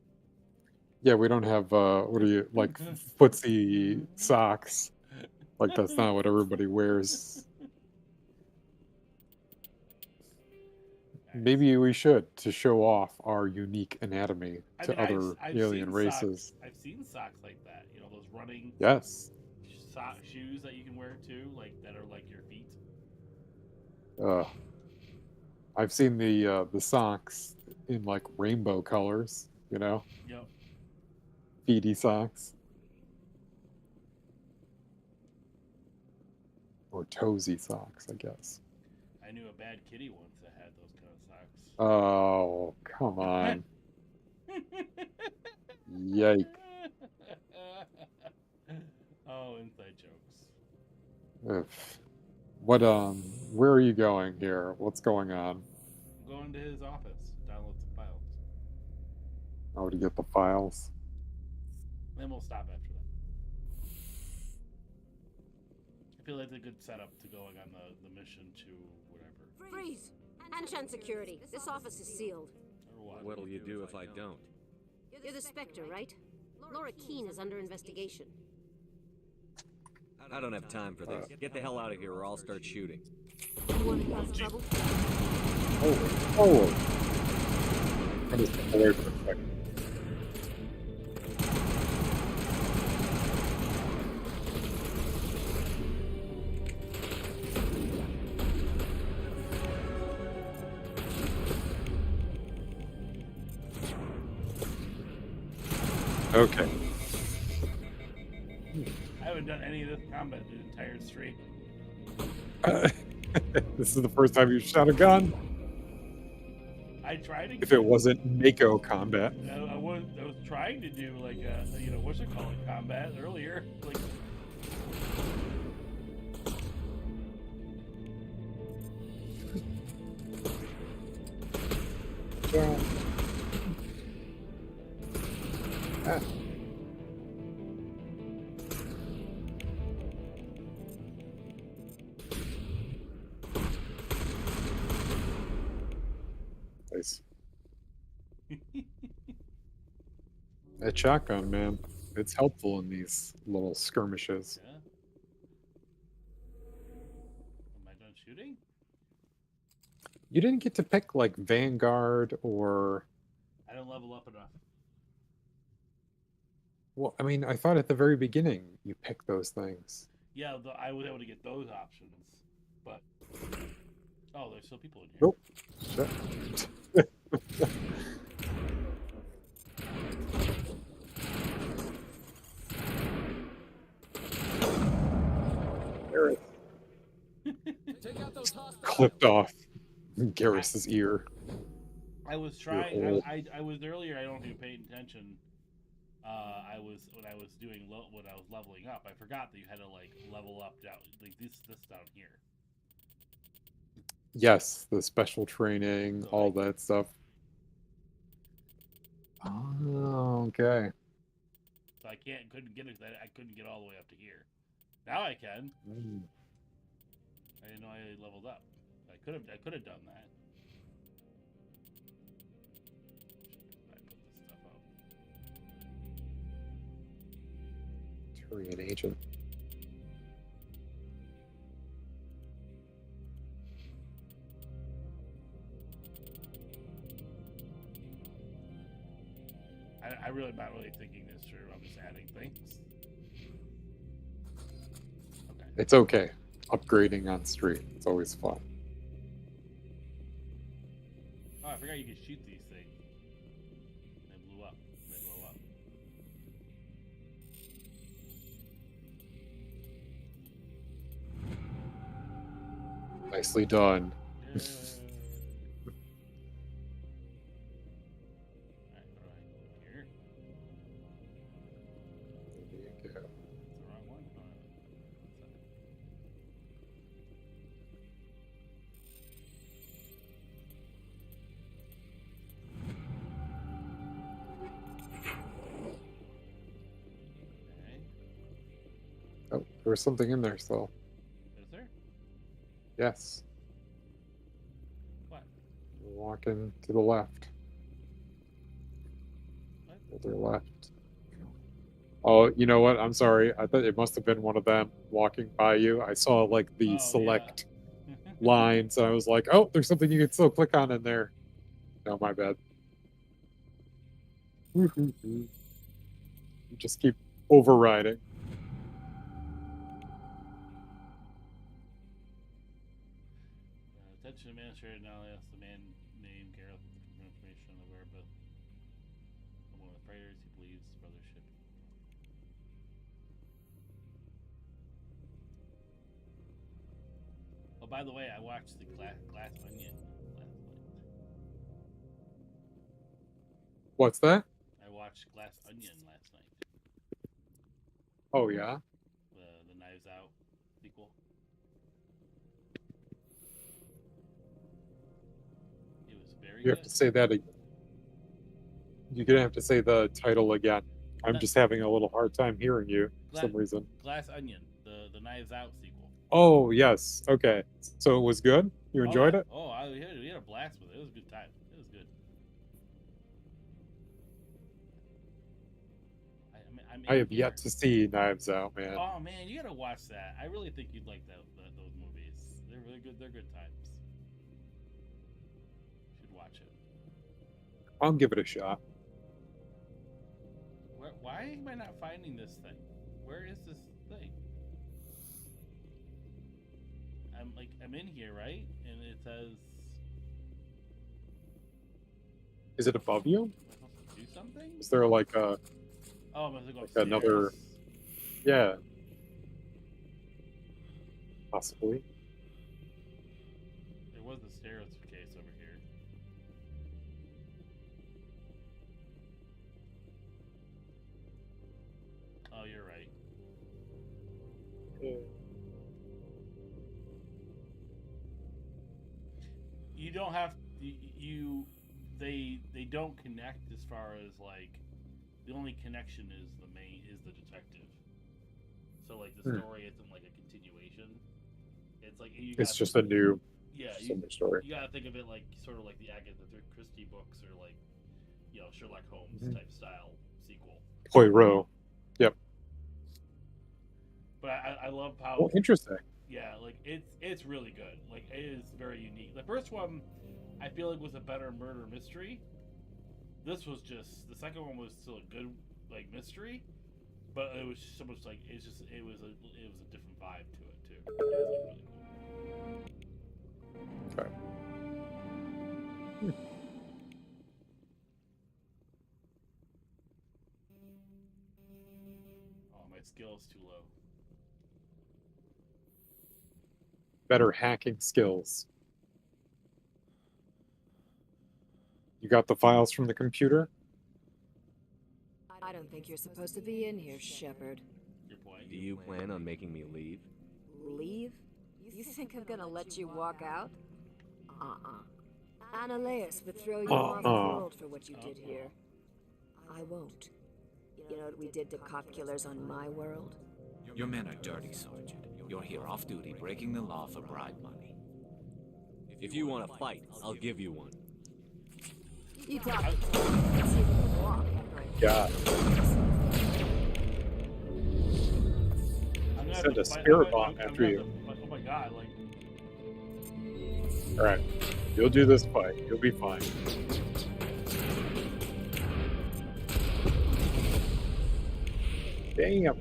Yeah, we don't have what are you like footsie socks? Like that's not what everybody wears. Maybe we should to show off our unique anatomy to other alien races. I've seen socks like that. You know, those running Yes. shoes that you can wear too, like that are like your feet. I've seen the socks in like rainbow colors, you know? Yep. Feety socks. Or toesy socks, I guess. I knew a bad kitty once that had those kind of socks. Oh, come on. Yike. Oh, inside jokes. Ugh. What where are you going here? What's going on? I'm going to his office, download some files. Oh, to get the files. Then we'll stop after that. I feel like it's a good setup to going on the mission to whatever. Freeze! Anshan security. This office is sealed. Or what? What'll you do if I don't? You're the Spectre, right? Laura Keene is under investigation. I don't have time for this. Get the hell out of here or I'll start shooting. You want to cause trouble? Oh. I just got away for a second. Okay. I haven't done any of this combat the entire stream. This is the first time you shot a gun? I tried to. If it wasn't Mako combat. I was trying to do like a what's it called combat earlier. Like. Yeah. Ah. Nice. That shotgun, man. It's helpful in these little skirmishes. Yeah. Am I done shooting? You didn't get to pick like Vanguard or. I don't level up enough. Well, I mean, I thought at the very beginning you picked those things. Yeah, I was able to get those options, but oh, there's still people in here. Nope. Shit. Garrus. Clipped off Garrus's ear. I was trying. I was earlier. I don't know if you paid attention. When I was doing when I was leveling up, I forgot that you had to like level up down like this down here. Yes, the special training, all that stuff. Oh, okay. So I couldn't get it. I couldn't get all the way up to here. Now I can. I didn't know I leveled up. I could have done that. I put this stuff up. Turian agent. I really not really thinking this through. I'm just adding things. Okay. It's okay. Upgrading on stream. It's always fun. Oh, I forgot you could shoot these things. They blew up. They blow up. Nicely done. Yeah. Oh, there was something in there still. Is there? Yes. What? Walking to the left. What? To the left. Oh, you know what? I'm sorry. I thought it must have been one of them walking by you. I saw like the select lines, and I was like, oh, there's something you can still click on in there. No, my bad. Just keep overriding. Attention administrator now asks the man named Gareth for information on the whereabouts of one of the freighters he believes his brother's ship. Oh, by the way, I watched the Glass Onion last night. What's that? I watched Glass Onion last night. Oh, yeah? The Knives Out sequel. It was very You have to say that again. You're gonna have to say the title again. I'm That- just having a little hard time hearing you for some reason. Glass Onion, the Knives Out sequel. Oh yes, okay. So it was good. You enjoyed yeah. it? Oh, we had a blast with it. It was a good time. It was good. I have yet to see Knives Out, man. Oh man, you gotta watch that. I really think you'd like those movies. They're really good. They're good times. You should watch it. I'll give it a shot. Why am I not finding this thing? Where is this thing? I'm in here, right? And it says. Is it above you? Am I supposed to do something? Is there like a Oh, I'm supposed to go like upstairs? another? Yeah, possibly. There was the stairs case over here. Oh, you're right. You don't have they don't connect as far as like the only connection is the detective. So like the story isn't like a continuation. It's like It's just a new summer story. You gotta think of it like sort of like the Agatha Christie books or like Sherlock Holmes type style sequel. Poirot. Yep. But I love how interesting. Yeah, like it's really good. Like it is very unique. The first one I feel like was a better murder mystery. This was just the second one was still a good like mystery, but it was so much like it was a different vibe to it too. It was, like, really cool. Okay. Oh, my skill is too low. Better hacking skills. You got the files from the computer? I don't think you're supposed to be in here, Shepard. Your point. Do you plan on making me leave? Leave? You think I'm gonna let you walk out? Annaleus would throw you off the world for what you did here. I won't. You know what we did to cop killers on my world? Your men are dirty, Sergeant. You're here off duty, breaking the law for bribe money. If you want to fight, I'll give you one. You got it. Let's see if you can walk after I God. I'm gonna Send a fight- spirit I'm bomb gonna- after I'm you. gonna- Oh my god! Like All right, you'll do this fight. You'll be fine. Damn.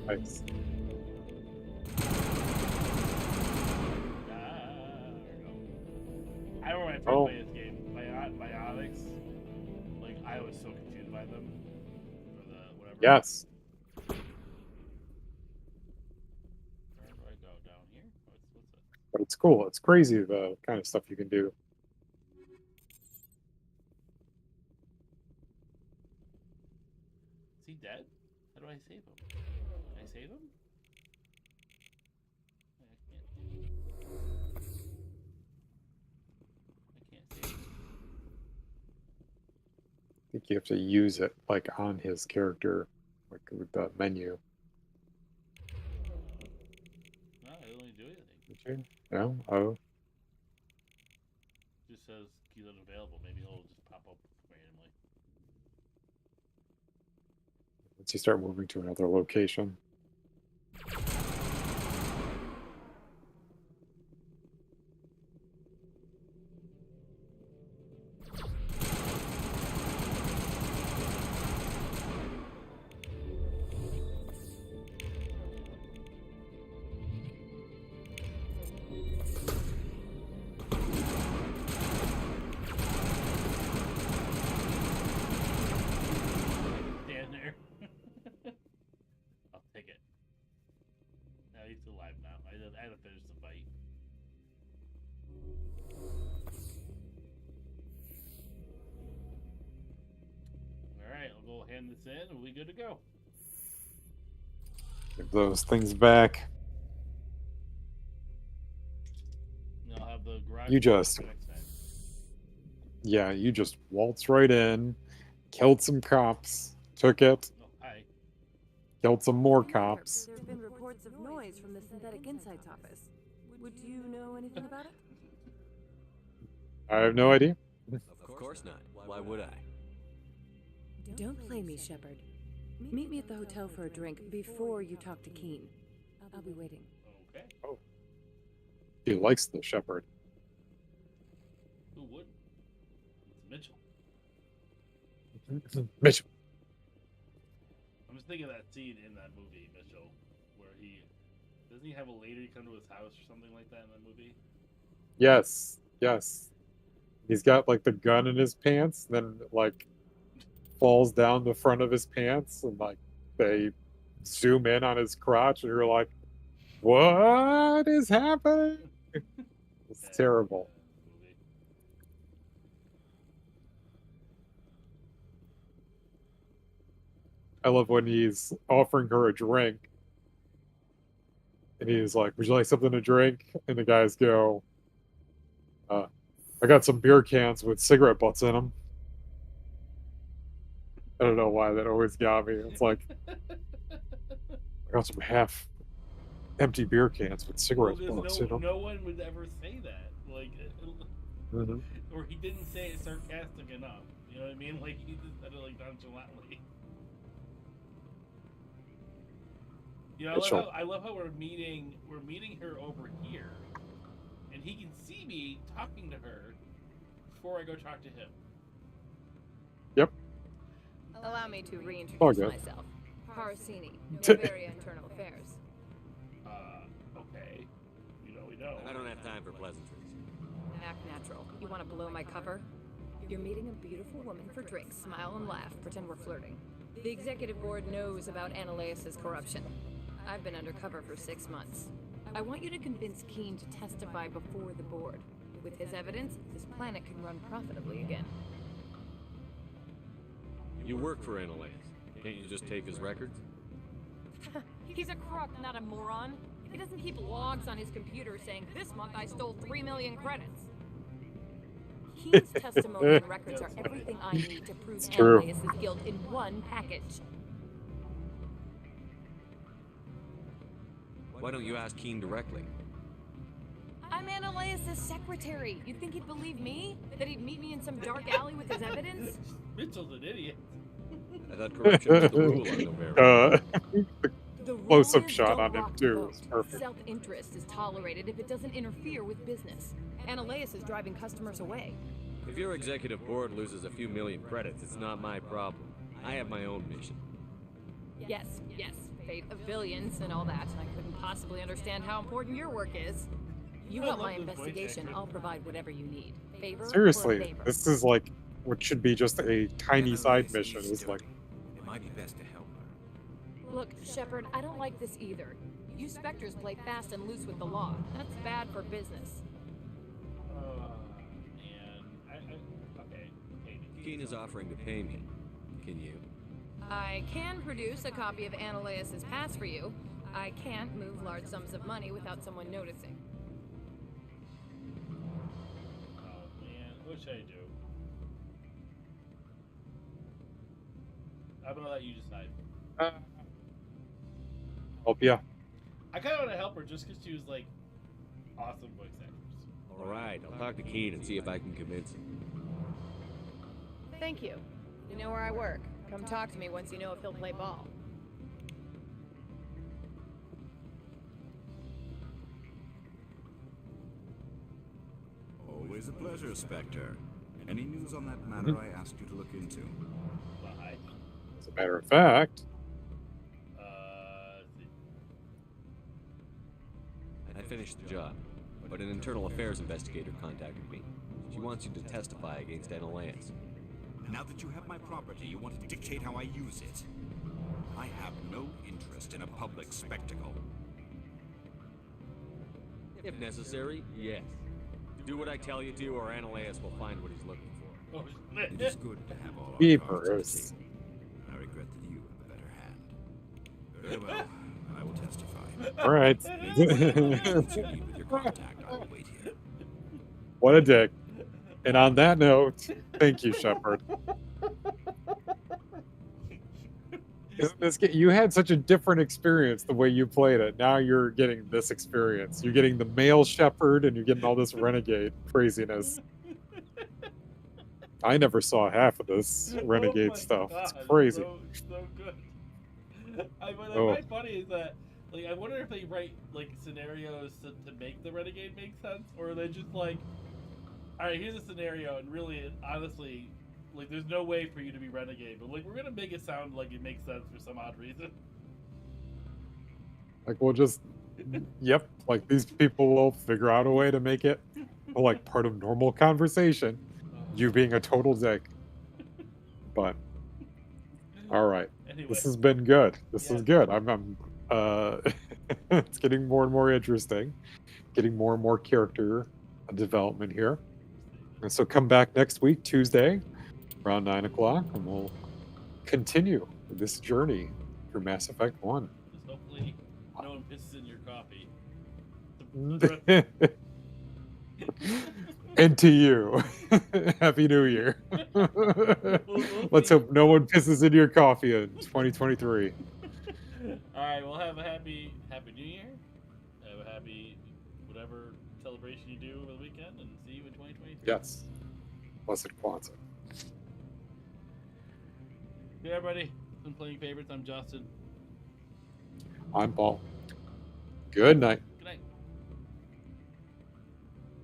Nice. I remember when I first played this game, Biotics. Like I was so confused by them. For the whatever. Yes. Where do I go down here? What's this? But it's cool. It's crazy the kind of stuff you can do. Is he dead? How do I save him? Can I save him? I think you have to use it like on his character, like with the menu. No, I didn't really do anything. Did you? No? Oh. It just says he's unavailable. Maybe he'll just pop up randomly. Once you start moving to another location. Stand there. I'll take it. he's alive now. I had to finish the fight. Alright, I'll go hand this in and we'll be good to go. Give those things back. And I'll have the garage You just, for next time. yeah, you just waltz right in, killed some cops, took it, Oh, hi. killed some more Commander, cops. There have been reports of noise from the Synthetic Insights office. Would you know anything about it? I have no idea. Of course not. Why would I? Don't play me, Shepard. Meet me at the hotel for a drink before you talk to Keen. I'll be waiting. Okay. Oh. He likes the shepherd. Who would? It's Mitchell. Mitchell. I'm just thinking of that scene in that movie, Mitchell, where doesn't he have a lady come to his house or something like that in that movie? Yes, yes. He's got like the gun in his pants, then like falls down the front of his pants, and like they zoom in on his crotch, and you're like, what is happening? It's terrible. I love when he's offering her a drink, and he's like, would you like something to drink? And the guys go, I got some beer cans with cigarette butts in them. I don't know why that always got me. It's like, I got some half empty beer cans with cigarette butts in them. No one would ever say that. Like, Mhm. or he didn't say it sarcastic enough. You know what I mean? Like, he just said it like nonchalantly. You know, I love how we're meeting her over here, and he can see me talking to her before I go talk to him. Yep. Allow me to Oh, reintroduce good. myself. Parasini, Novaria Internal Affairs. Okay. We know. I don't have time for pleasantries. Act natural. You want to blow my cover? You're meeting a beautiful woman for drinks. Smile and laugh. Pretend we're flirting. The executive board knows about Ananias' corruption. I've been undercover for 6 months. I want you to convince Keen to testify before the board. With his evidence, this planet can run profitably again. You work for Ananias. Can't you just take his records? He's a crook, not a moron. He doesn't keep logs on his computer saying, this month I stole 3 million credits. Keen's testimony and records are everything I need to prove Ananias' guilt in one package. Why don't you ask Keen directly? I'm Ananias' secretary. You'd think he'd believe me? That he'd meet me in some dark alley with his evidence? Mitchell's an idiot. I thought corruption was the rule on Novaria. The Close-up shot on him too. It's perfect. Self-interest is tolerated if it doesn't interfere with business. Ananias is driving customers away. If your executive board loses a few million credits, it's not my problem. I have my own mission. Yes, fate of billions and all that. I couldn't possibly understand how important your work is. You want my investigation, I'll provide whatever you need. Favor Seriously, or favor? this is like what should be just a tiny side mission. Is like, It might be best to help her. Look, Shepard, I don't like this either. You Spectres play fast and loose with the law. That's bad for business. Okay. Keen is offering to pay me. Can you? I can produce a copy of Ananias' pass for you. I can't move large sums of money without someone noticing. Oh man, what should I do? I'm gonna let you decide. help ya. I kind of want to help her just because she was like awesome voice actors. All right, I'll talk to Keen and see if I can convince him. Thank you. You know where I work. Come talk to me once you know if he'll play ball. Always a pleasure, Spectre. Any news on that matter I asked you to look into? Bye. As a matter of fact, I finished the job, but an internal affairs investigator contacted me. She wants you to testify against Ananias. Now that you have my property, you want to dictate how I use it. I have no interest in a public spectacle. If necessary, yes. Do what I tell you to, or Ananias will find what he's looking for. Oh, It is good to have all our Beepers. cards on the table. I regret that you have a better hand. Very well, I will testify. All right. Any questions you need with your contact, I will wait here. What a dick. And on that note, thank you, Shepard. Isn't this you had such a different experience the way you played it. Now you're getting this experience. You're getting the male Shepard and you're getting all this renegade craziness. I never saw half of this renegade my stuff. God, It's crazy. So good. What I Oh. find funny is that, like, I wonder if they write like scenarios to make the renegade make sense, or are they just like, all right, here's a scenario, and really, honestly, like, there's no way for you to be renegade, but like, we're gonna make it sound like it makes sense for some odd reason. Like we'll just yep, like these people will figure out a way to make it like part of normal conversation. You being a total dick. But all right. Anyway. This has been good. This Yeah. is good. I'm it's getting more and more interesting. Getting more and more character development here. And so come back next week, Tuesday, around 9 o'clock, and we'll continue this journey through Mass Effect 1. Just hopefully no one pisses in your coffee. And to you, Happy New Year. Let's hope no one pisses in your coffee in 2023. All right, well, have a happy New Year. Have a happy whatever celebration you do over the weekend, and see you in 2023. Yes. Blessed Kwanzaa. Hey, everybody. Been playing favorites. I'm Justin. I'm Paul. Good night.